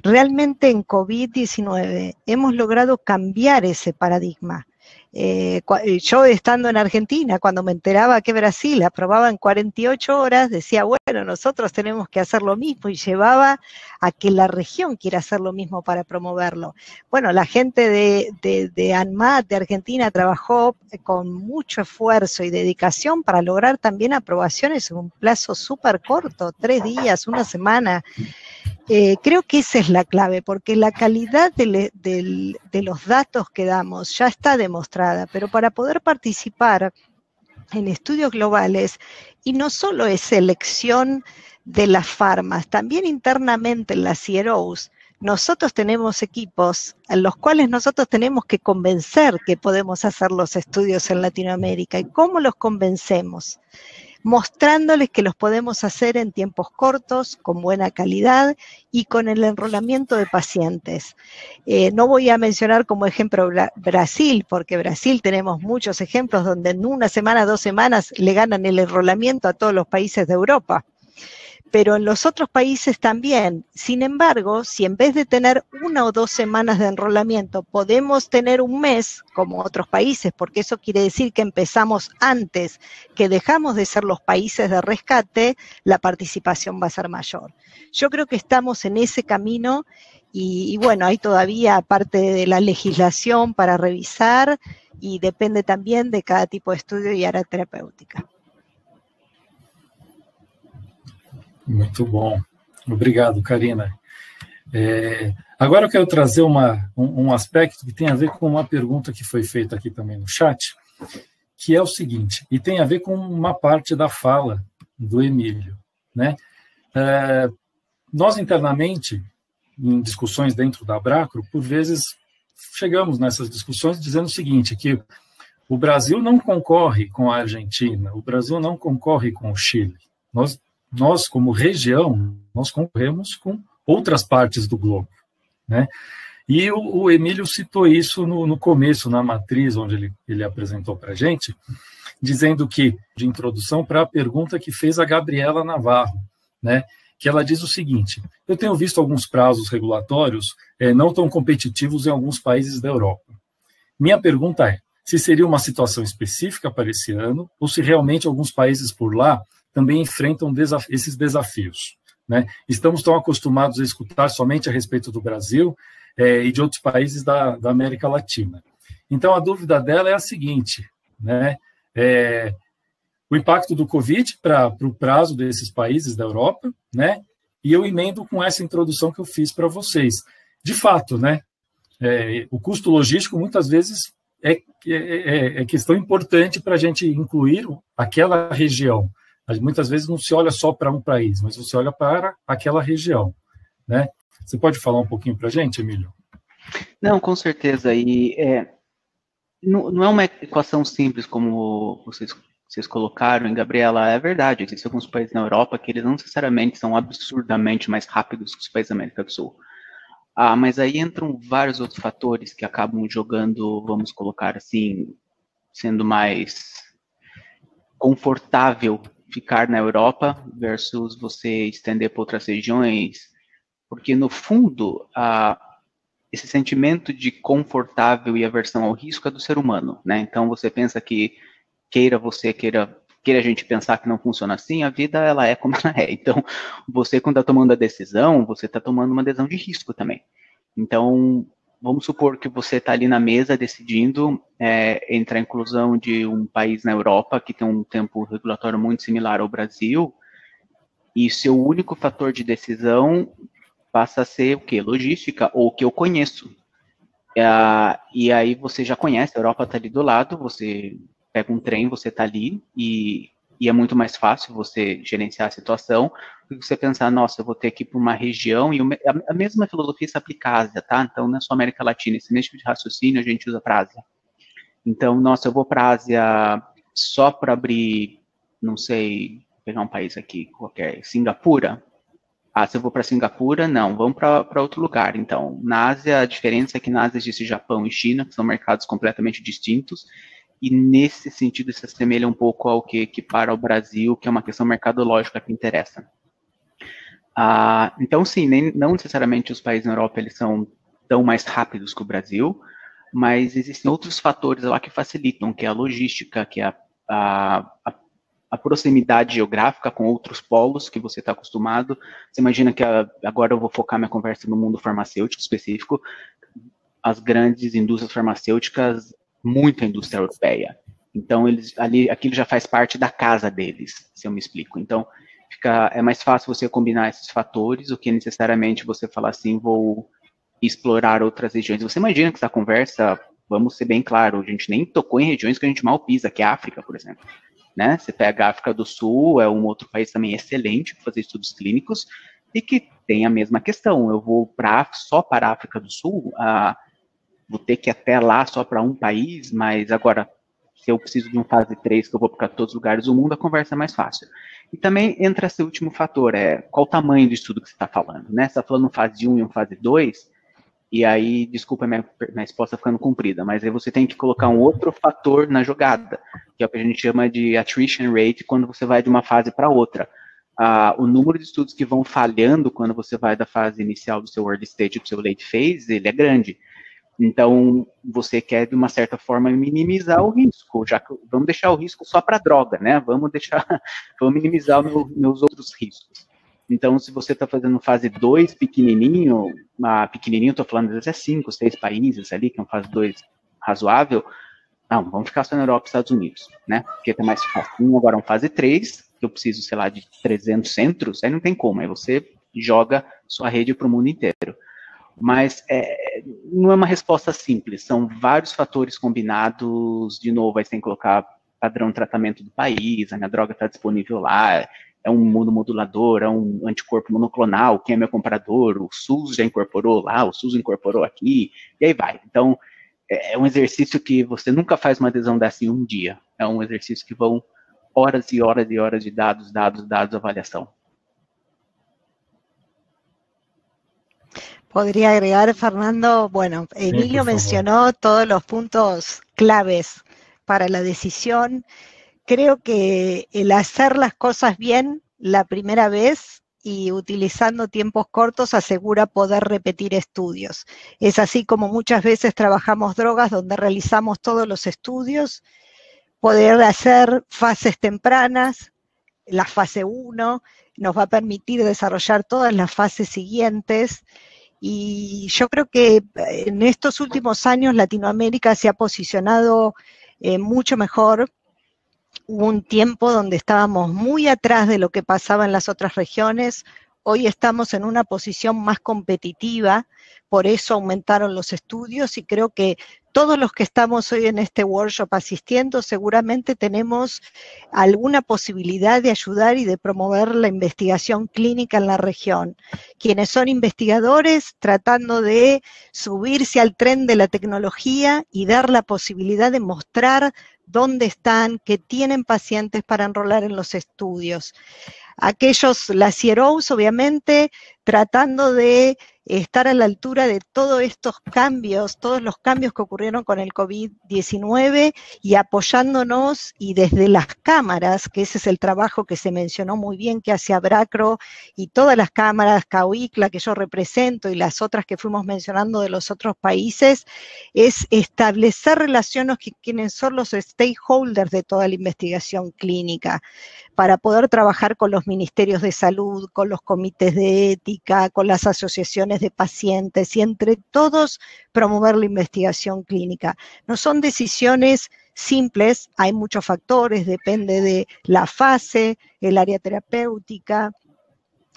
Speaker 3: realmente en COVID-19 hemos logrado cambiar ese paradigma. Yo estando en Argentina, cuando me enteraba que Brasil aprobaba en 48 horas, decía, bueno, nosotros tenemos que hacer lo mismo, y llevaba a que la región quiera hacer lo mismo para promoverlo. Bueno, la gente de ANMAT de Argentina trabajó con mucho esfuerzo y dedicación para lograr también aprobaciones en un plazo súper corto, 3 días, 1 semana. Creo que esa es la clave, porque la calidad de los datos que damos ya está demostrada, pero para poder participar en estudios globales, y no solo es selección de las farmas, también internamente en las CROs, nosotros tenemos equipos a los cuales nosotros tenemos que convencer que podemos hacer los estudios en Latinoamérica. ¿Y cómo los convencemos? Mostrándoles que los podemos hacer en tiempos cortos, con buena calidad y con el enrolamiento de pacientes. No voy a mencionar como ejemplo Brasil, porque Brasil tenemos muchos ejemplos donde en 1 semana, 2 semanas le ganan el enrolamiento a todos los países de Europa. Pero en los otros países también. Sin embargo, si en vez de tener 1 o 2 semanas de enrolamiento, podemos tener 1 mes, como otros países, porque eso quiere decir que empezamos antes, que dejamos de ser los países de rescate, la participación va a ser mayor. Yo creo que estamos en ese camino y bueno, hay todavía parte de la legislación para revisar y depende también de cada tipo de estudio y área terapêutica.
Speaker 1: Muito bom. Obrigado, Karina. Agora eu quero trazer um aspecto que tem a ver com uma pergunta que foi feita aqui também no chat, que é o seguinte, e tem a ver com uma parte da fala do Emílio, né? Nós internamente, em discussões dentro da Abracro, por vezes chegamos nessas discussões dizendo o seguinte, que o Brasil não concorre com a Argentina, o Brasil não concorre com o Chile. Nós, como região, nós concorremos com outras partes do globo, né? E o Emílio citou isso no começo, na matriz, onde ele apresentou para a gente, dizendo que, de introdução para a pergunta que fez a Gabriela Navarro, né? Que ela diz o seguinte, eu tenho visto alguns prazos regulatórios não tão competitivos em alguns países da Europa. Minha pergunta é, se seria uma situação específica para esse ano, ou se realmente alguns países por lá também enfrentam esses desafios, né? Estamos tão acostumados a escutar somente a respeito do Brasil e de outros países da América Latina. Então, a dúvida dela é a seguinte, né? O impacto do Covid para o prazo desses países da Europa, né? E eu emendo com essa introdução que eu fiz para vocês. De fato, né? O custo logístico, muitas vezes, é questão importante para a gente incluir aquela região. Muitas vezes não se olha só para um país, mas você olha para aquela região, né? Você pode falar um pouquinho para a gente, Emílio?
Speaker 4: Não, com certeza. E não é uma equação simples como vocês colocaram, Gabriela. É verdade, existem alguns países na Europa que eles não necessariamente são absurdamente mais rápidos que os países da América do Sul. Mas aí entram vários outros fatores que acabam jogando, vamos colocar assim, sendo mais confortável ficar na Europa versus você estender para outras regiões, porque no fundo, esse sentimento de confortável e aversão ao risco é do ser humano, né? Então você pensa que queira a gente pensar que não funciona assim, a vida ela é como ela é. Então, você quando está tomando a decisão, você está tomando uma decisão de risco também. Então, vamos supor que você está ali na mesa decidindo entre a inclusão de um país na Europa que tem um tempo regulatório muito similar ao Brasil, e seu único fator de decisão passa a ser o quê? Logística, ou o que eu conheço. E aí você já conhece, a Europa está ali do lado, você pega um trem, você está ali, e é muito mais fácil você gerenciar a situação do que você pensar, nossa, eu vou ter que ir para uma região, e a mesma filosofia se aplica à Ásia, tá? Então, não é só América Latina, esse mesmo tipo de raciocínio a gente usa para a Ásia. Então, nossa, eu vou para a Ásia só para abrir, não sei, vou pegar um país aqui qualquer, Singapura. Se eu vou para Singapura, não, vamos para outro lugar. Então, na Ásia, a diferença é que na Ásia existe Japão e China, que são mercados completamente distintos, e nesse sentido se assemelha um pouco ao que equipara ao Brasil, que é uma questão mercadológica que interessa. Então, sim, não necessariamente os países na Europa eles são tão mais rápidos que o Brasil, mas existem outros fatores lá que facilitam, que é a logística, que é a proximidade geográfica com outros polos que você está acostumado. Você imagina que agora eu vou focar minha conversa no mundo farmacêutico específico, as grandes indústrias farmacêuticas, muita indústria europeia. Então, aquilo já faz parte da casa deles, se eu me explico. Então, é mais fácil você combinar esses fatores do que necessariamente você falar assim, vou explorar outras regiões. Você imagina que essa conversa, vamos ser bem claro, a gente nem tocou em regiões que a gente mal pisa, que é a África, por exemplo. Né? Você pega a África do Sul, é um outro país também excelente para fazer estudos clínicos, e que tem a mesma questão. Eu vou só para a África do Sul, vou ter que ir até lá só para um país, mas agora, se eu preciso de um fase 3, que eu vou para todos os lugares do mundo, a conversa é mais fácil. E também entra esse último fator, qual o tamanho do estudo que você está falando, né? Você está falando fase 1 e um fase 2, e aí, desculpa minha resposta ficando comprida, mas aí você tem que colocar um outro fator na jogada, que é o que a gente chama de attrition rate, quando você vai de uma fase para outra. O número de estudos que vão falhando quando você vai da fase inicial do seu early stage para o seu late phase, ele é grande. Então, você quer, de uma certa forma, minimizar o risco, já que vamos deixar o risco só para droga, né? Vamos minimizar meus outros riscos. Então, se você está fazendo fase 2 pequenininho, estou falando, às vezes é 5, 6 países ali, que é um fase 2 razoável, não, vamos ficar só na Europa e Estados Unidos, né? Porque tá mais fácil. Agora, um fase 3, que eu preciso, sei lá, de 300 centros, aí não tem como, aí você joga sua rede para o mundo inteiro. Mas não é uma resposta simples, são vários fatores combinados, de novo, aí você tem que colocar padrão de tratamento do país, a minha droga está disponível lá, é um monomodulador, é um anticorpo monoclonal, quem é meu comprador, o SUS já incorporou lá, o SUS incorporou aqui, e aí vai. Então, é um exercício que você nunca faz uma adesão dessa em um dia, é um exercício que vão horas e horas e horas de dados, avaliação.
Speaker 3: Podría agregar, Fernando, bueno, Emilio mencionó todos los puntos claves para la decisión. Creo que el hacer las cosas bien la primera vez y utilizando tiempos cortos asegura poder repetir estudios. Es así como muchas veces trabajamos drogas donde realizamos todos los estudios, poder hacer fases tempranas, la fase 1 nos va a permitir desarrollar todas las fases siguientes. Y yo creo que en estos últimos años Latinoamérica se ha posicionado mucho mejor. Hubo un tiempo donde estábamos muy atrás de lo que pasaba en las otras regiones. Hoy estamos en una posición más competitiva, por eso aumentaron los estudios y creo que todos los que estamos hoy en este workshop asistiendo seguramente tenemos alguna posibilidad de ayudar y de promover la investigación clínica en la región. Quienes son investigadores tratando de subirse al tren de la tecnología y dar la posibilidad de mostrar dónde están, que tienen pacientes para enrolar en los estudios. Aquellos, las CROs, obviamente, tratando de estar a la altura de todos estos cambios, todos los cambios que ocurrieron con el COVID-19 y apoyándonos y desde las cámaras, que ese es el trabajo que se mencionó muy bien que hace Abracro y todas las cámaras, CAOIC, la que yo represento y las otras que fuimos mencionando de los otros países, es establecer relaciones con quienes son los stakeholders de toda la investigación clínica, para poder trabajar con los ministerios de salud, con los comités de ética, con las asociaciones de pacientes y entre todos promover la investigación clínica. No son decisiones simples, hay muchos factores, depende de la fase, el área terapéutica,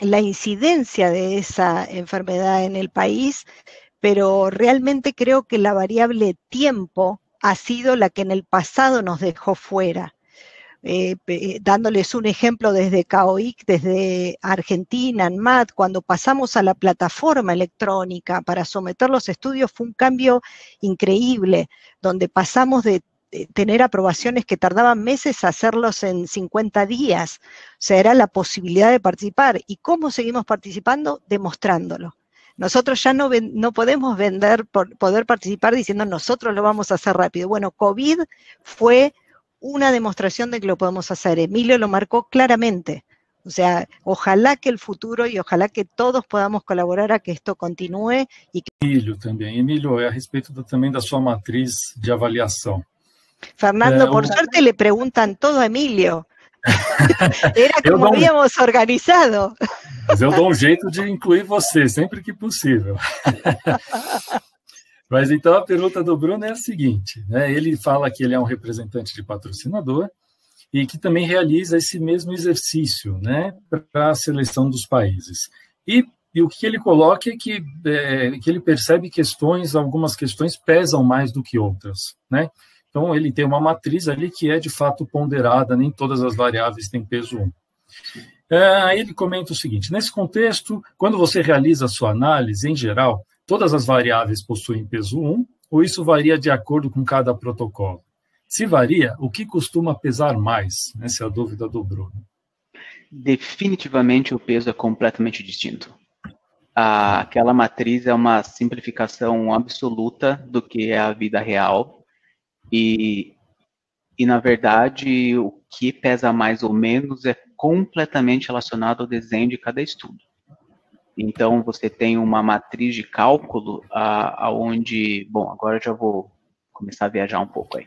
Speaker 3: la incidencia de esa enfermedad en el país, pero realmente creo que la variable tiempo ha sido la que en el pasado nos dejó fuera. Dándoles un ejemplo desde CAOIC, desde Argentina, ANMAT, cuando pasamos a la plataforma electrónica para someter los estudios fue un cambio increíble, donde pasamos de tener aprobaciones que tardaban meses a hacerlos en 50 días, o sea, era la posibilidad de participar. ¿Y cómo seguimos participando? Demostrándolo. Nosotros ya no podemos poder participar diciendo nosotros lo vamos a hacer rápido. Bueno, COVID fue una demostración de que lo podemos hacer. Emilio lo marcó claramente. O sea, ojalá que el futuro y ojalá que todos podamos colaborar a que esto continúe. E que...
Speaker 1: Emílio também. Emílio, a respeito também da sua matriz de avaliação.
Speaker 3: Fernando, por suerte le preguntan todo a Emilio. Era como habíamos organizado.
Speaker 1: Mas eu dou jeito de incluir você, sempre que possível. Mas então a pergunta do Bruno é a seguinte, né? Ele fala que ele é um representante de patrocinador e que também realiza esse mesmo exercício, né, para a seleção dos países. E o que ele coloca é que ele percebe algumas questões pesam mais do que outras, né? Então ele tem uma matriz ali que é de fato ponderada, nem todas as variáveis têm peso 1. Ele comenta o seguinte, nesse contexto, quando você realiza a sua análise, em geral, todas as variáveis possuem peso 1, ou isso varia de acordo com cada protocolo? Se varia, o que costuma pesar mais? Essa é a dúvida do Bruno.
Speaker 4: Definitivamente o peso é completamente distinto. Aquela matriz é uma simplificação absoluta do que é a vida real. E na verdade, o que pesa mais ou menos é completamente relacionado ao desenho de cada estudo. Então, você tem uma matriz de cálculo onde... Bom, agora eu já vou começar a viajar um pouco aí.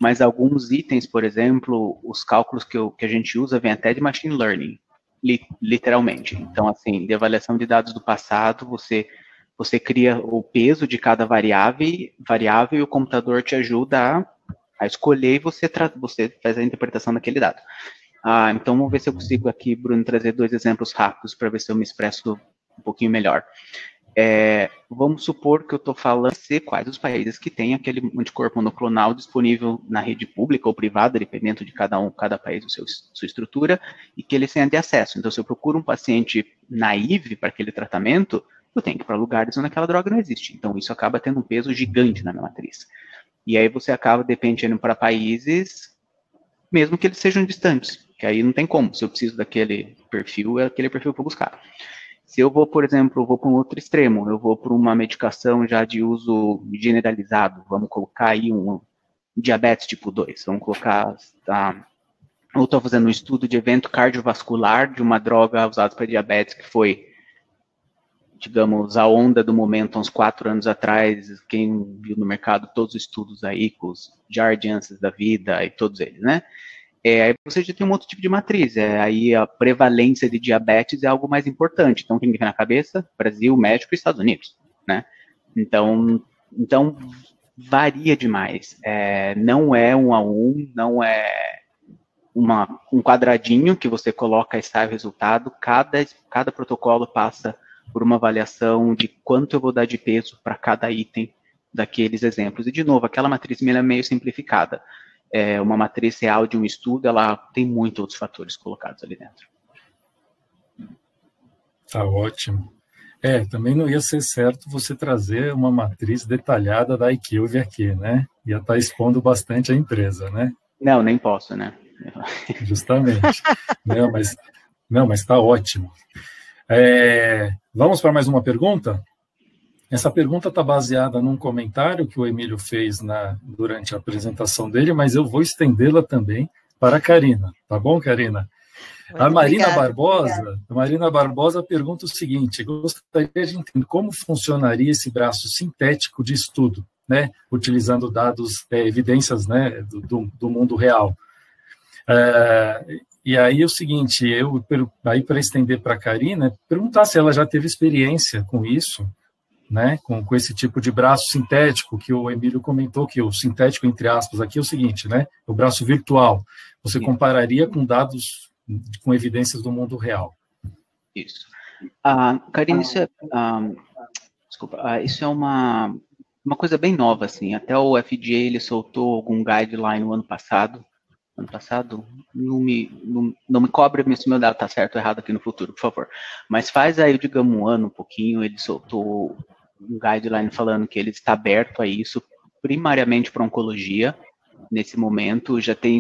Speaker 4: Mas alguns itens, por exemplo, os cálculos que a gente usa vêm até de machine learning, literalmente. Então, assim, de avaliação de dados do passado, você cria o peso de cada variável e o computador te ajuda a escolher e você faz a interpretação daquele dado. Então, vamos ver se eu consigo aqui, Bruno, trazer 2 exemplos rápidos para ver se eu me expresso um pouquinho melhor. Vamos supor que eu estou falando quais os países que têm aquele anticorpo monoclonal disponível na rede pública ou privada, dependendo de cada país, sua estrutura, e que eles têm de acesso. Então, se eu procuro um paciente naive para aquele tratamento, eu tenho que ir para lugares onde aquela droga não existe. Então, isso acaba tendo um peso gigante na minha matriz. E aí você acaba, de repente, indo para países, mesmo que eles sejam distantes, que aí não tem como. Se eu preciso daquele perfil, é aquele perfil que eu vou buscar. Se eu vou, por exemplo, para um outro extremo, eu vou para uma medicação já de uso generalizado, vamos colocar aí um diabetes tipo 2, vamos colocar, eu estou fazendo um estudo de evento cardiovascular de uma droga usada para diabetes que foi, digamos, a onda do momento, uns 4 anos atrás, quem viu no mercado todos os estudos aí, com os Jardiances da vida e todos eles, né? Aí você já tem um outro tipo de matriz, aí a prevalência de diabetes é algo mais importante. Então, quem fica na cabeça? Brasil, México e Estados Unidos, né? Então varia demais. Não é 1 a 1, não é um quadradinho que você coloca e sai o resultado. Cada protocolo passa por uma avaliação de quanto eu vou dar de peso para cada item daqueles exemplos. E, de novo, aquela matriz é meio simplificada. Uma matriz real de um estudo, ela tem muitos outros fatores colocados ali dentro.
Speaker 1: Tá ótimo. Também não ia ser certo você trazer uma matriz detalhada da IQVIA aqui, né? Ia estar expondo bastante a empresa, né?
Speaker 4: Não, nem posso, né?
Speaker 1: Justamente. Não, mas está ótimo. Vamos para mais uma pergunta? Essa pergunta está baseada num comentário que o Emílio fez durante a apresentação dele, mas eu vou estendê-la também para a Karina. Tá bom, Karina? A Marina Barbosa pergunta o seguinte: gostaria de entender como funcionaria esse braço sintético de estudo, né, utilizando dados, evidências, né, do mundo real. E aí é o seguinte, aí para estender para a Karina, perguntar se ela já teve experiência com isso, né, com esse tipo de braço sintético que o Emílio comentou, que o sintético, entre aspas, aqui é o seguinte, né, o braço virtual. Você compararia com dados, com evidências do mundo real.
Speaker 4: Isso. Karina, isso é uma coisa bem nova, assim. Até o FDA, ele soltou algum guideline no ano passado. Não me cobre se meu dado está certo ou errado aqui no futuro, por favor. Mas faz aí, digamos, um pouquinho, ele soltou um guideline falando que ele está aberto a isso, primariamente para oncologia. Nesse momento, já tem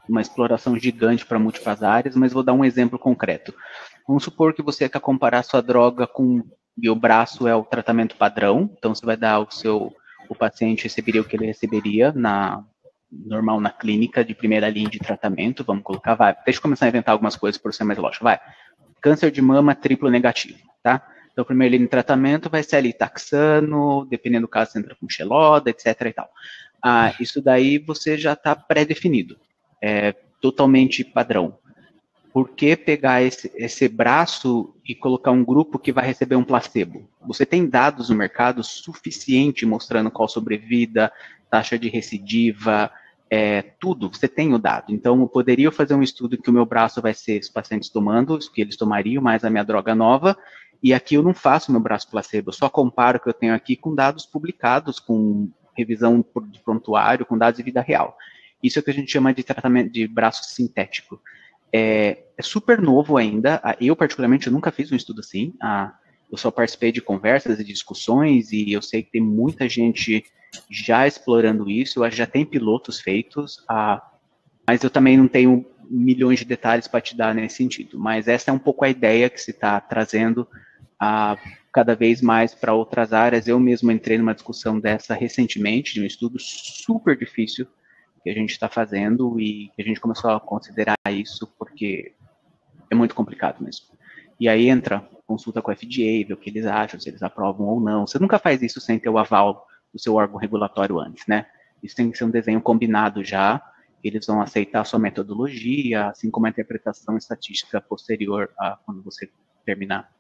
Speaker 4: uma exploração gigante para múltiplas áreas, mas vou dar um exemplo concreto. Vamos supor que você quer comparar sua droga e o braço é o tratamento padrão, então você vai dar o paciente receberia o que ele receberia normal na clínica de primeira linha de tratamento, vamos colocar, deixa eu começar a inventar algumas coisas por ser mais lógico, câncer de mama triplo negativo, tá? Então, primeira linha de tratamento vai ser ali taxano, dependendo do caso, você entra com xeloda, etc e tal. Isso daí você já está pré-definido, totalmente padrão. Por que pegar esse braço e colocar um grupo que vai receber um placebo? Você tem dados no mercado suficiente mostrando qual sobrevida, taxa de recidiva, tudo, você tem o dado. Então, eu poderia fazer um estudo que o meu braço vai ser os pacientes tomando, os que eles tomariam, mais a minha droga nova, e aqui eu não faço meu braço placebo, eu só comparo o que eu tenho aqui com dados publicados, com revisão de prontuário, com dados de vida real. Isso é o que a gente chama de tratamento de braço sintético. É super novo ainda, eu particularmente eu nunca fiz um estudo assim, eu só participei de conversas e discussões, e eu sei que tem muita gente já explorando isso, eu acho que já tem pilotos feitos, mas eu também não tenho milhões de detalhes para te dar nesse sentido, mas essa é um pouco a ideia que se está trazendo cada vez mais para outras áreas. Eu mesmo entrei numa discussão dessa recentemente, de um estudo super difícil que a gente está fazendo e que a gente começou a considerar isso porque é muito complicado mesmo. E aí entra, consulta com a FDA, vê o que eles acham, se eles aprovam ou não. Você nunca faz isso sem ter o aval do seu órgão regulatório antes, né? Isso tem que ser um desenho combinado já, eles vão aceitar a sua metodologia, assim como a interpretação estatística posterior a quando você terminar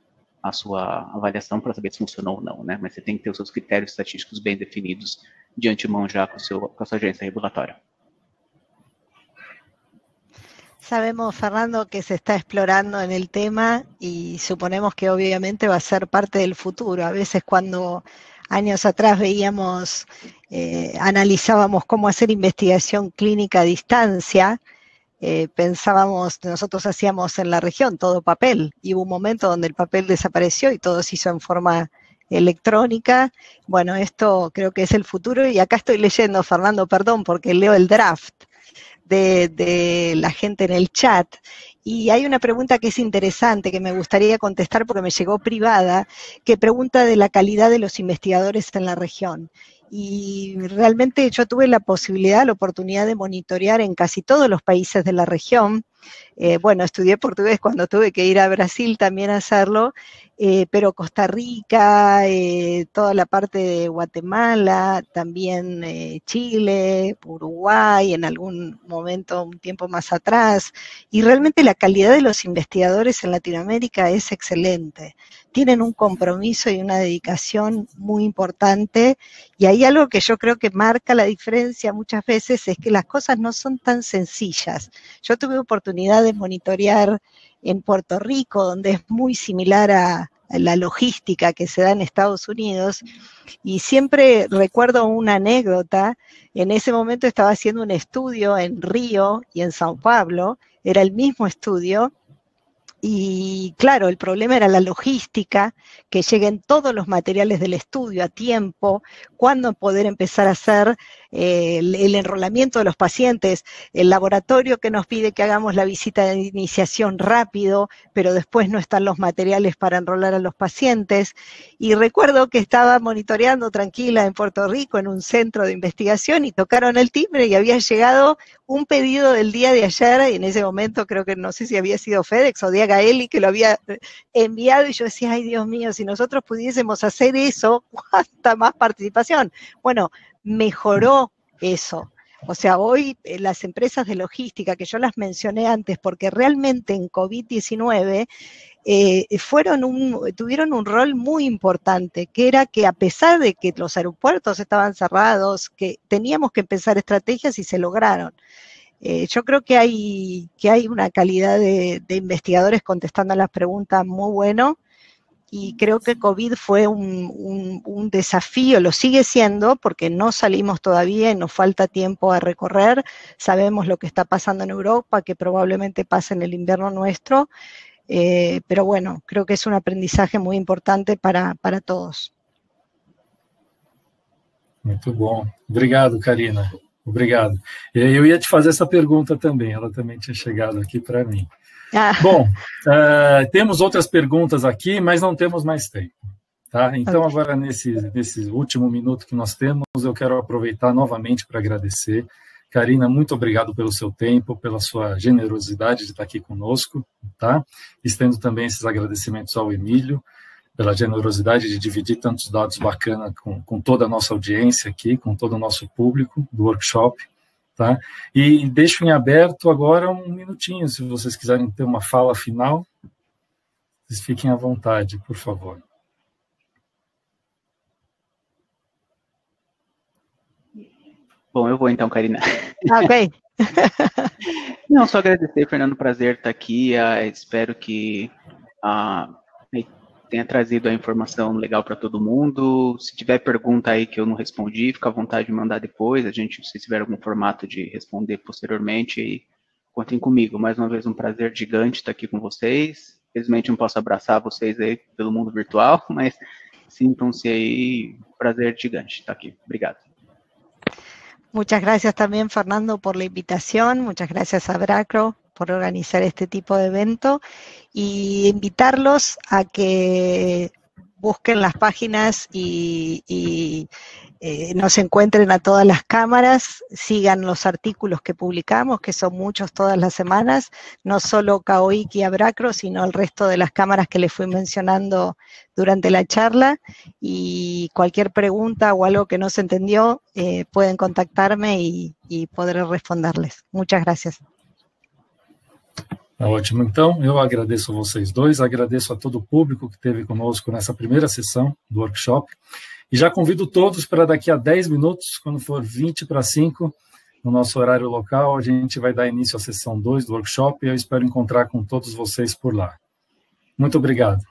Speaker 4: a sua avaliação para saber se funcionou ou não, né? Mas você tem que ter os seus critérios estatísticos bem definidos de antemão já com a sua agência regulatória.
Speaker 3: Sabemos, Fernando, que se está explorando en el tema y suponemos que obviamente va a ser parte del futuro. A veces cuando años atrás veíamos, analizábamos cómo hacer investigación clínica a distancia, pensábamos, nosotros hacíamos en la región todo papel, y hubo un momento donde el papel desapareció y todo se hizo en forma electrónica. Bueno, esto creo que es el futuro, y acá estoy leyendo, Fernando, perdón, porque leo el draft de la gente en el chat, y hay una pregunta que es interesante, que me gustaría contestar porque me llegó privada, que pregunta de la calidad de los investigadores en la región. Y realmente yo tuve la oportunidad de monitorear en casi todos los países de la región. Bueno, estudié portugués cuando tuve que ir a Brasil también a hacerlo, pero Costa Rica, toda la parte de Guatemala, también Chile, Uruguay, en algún momento, un tiempo más atrás, y realmente la calidad de los investigadores en Latinoamérica es excelente. Tienen un compromiso y una dedicación muy importante, y hay algo que yo creo que marca la diferencia muchas veces, es que las cosas no son tan sencillas. Yo tuve oportunidad de monitorear en Puerto Rico, donde es muy similar a la logística que se da en Estados Unidos, y siempre recuerdo una anécdota. En ese momento estaba haciendo un estudio en Río y en São Paulo, era el mismo estudio, y claro, el problema era la logística, que lleguen todos los materiales del estudio a tiempo, cuándo poder empezar a hacer el enrolamiento de los pacientes, el laboratorio que nos pide que hagamos la visita de iniciación rápido, pero después no están los materiales para enrolar a los pacientes. Y recuerdo que estaba monitoreando tranquila en Puerto Rico en un centro de investigación y tocaron el timbre y había llegado un pedido del día de ayer, y en ese momento creo que no sé si había sido FedEx o Diagaeli que lo había enviado, y yo decía, ay Dios mío, si nosotros pudiésemos hacer eso, ¿cuánta más participación? Bueno, mejoró eso. O sea, hoy las empresas de logística, que yo las mencioné antes, porque realmente en COVID-19 tuvieron un rol muy importante, que era que a pesar de que los aeropuertos estaban cerrados, que teníamos que empezar estrategias y se lograron. Yo creo que hay una calidad de investigadores contestando las preguntas muy bueno, y creo que COVID fue un desafío, lo sigue siendo, porque no salimos todavía y nos falta tiempo a recorrer. Sabemos lo que está pasando en Europa, que probablemente pase en el invierno nuestro, pero bueno, creo que es un aprendizaje muy importante para todos.
Speaker 1: Muito bom. Obrigado, Karina. Obrigado. Eu ia te fazer essa pergunta também, ela também tinha chegado aqui para mim. Bom, temos outras perguntas aqui, mas não temos mais tempo, tá? Então, agora, nesse último minuto que nós temos, eu quero aproveitar novamente para agradecer. Karina, muito obrigado pelo seu tempo, pela sua generosidade de estar aqui conosco, tá? Estendo também esses agradecimentos ao Emílio, pela generosidade de dividir tantos dados bacanas com toda a nossa audiência aqui, com todo o nosso público do workshop. Tá? E deixo em aberto agora um minutinho, se vocês quiserem ter uma fala final, vocês fiquem à vontade, por favor.
Speaker 4: Bom, eu vou então, Karina.
Speaker 3: Ok.
Speaker 4: Não, só agradecer, Fernando, prazer estar aqui, espero que tenha trazido a informação legal para todo mundo. Se tiver pergunta aí que eu não respondi, fica à vontade de mandar depois. Se tiver algum formato de responder posteriormente, aí, contem comigo. Mais uma vez, um prazer gigante estar aqui com vocês. Infelizmente, não posso abraçar vocês aí pelo mundo virtual, mas sintam-se aí, prazer gigante estar aqui. Obrigado.
Speaker 3: Muchas gracias también, Fernando, por la invitación. Muchas gracias a Bracro por organizar este tipo de evento, y invitarlos a que busquen las páginas y nos encuentren a todas las cámaras, sigan los artículos que publicamos, que son muchos todas las semanas, no solo CAOIC y Abracro, sino el resto de las cámaras que les fui mencionando durante la charla, y cualquier pregunta o algo que no se entendió, pueden contactarme y podré responderles. Muchas gracias.
Speaker 1: Ótimo, então eu agradeço a vocês dois, agradeço a todo o público que esteve conosco nessa primeira sessão do workshop, e já convido todos para daqui a 10 minutos, quando for 4:20, no nosso horário local, a gente vai dar início à sessão 2 do workshop, e eu espero encontrar com todos vocês por lá. Muito obrigado.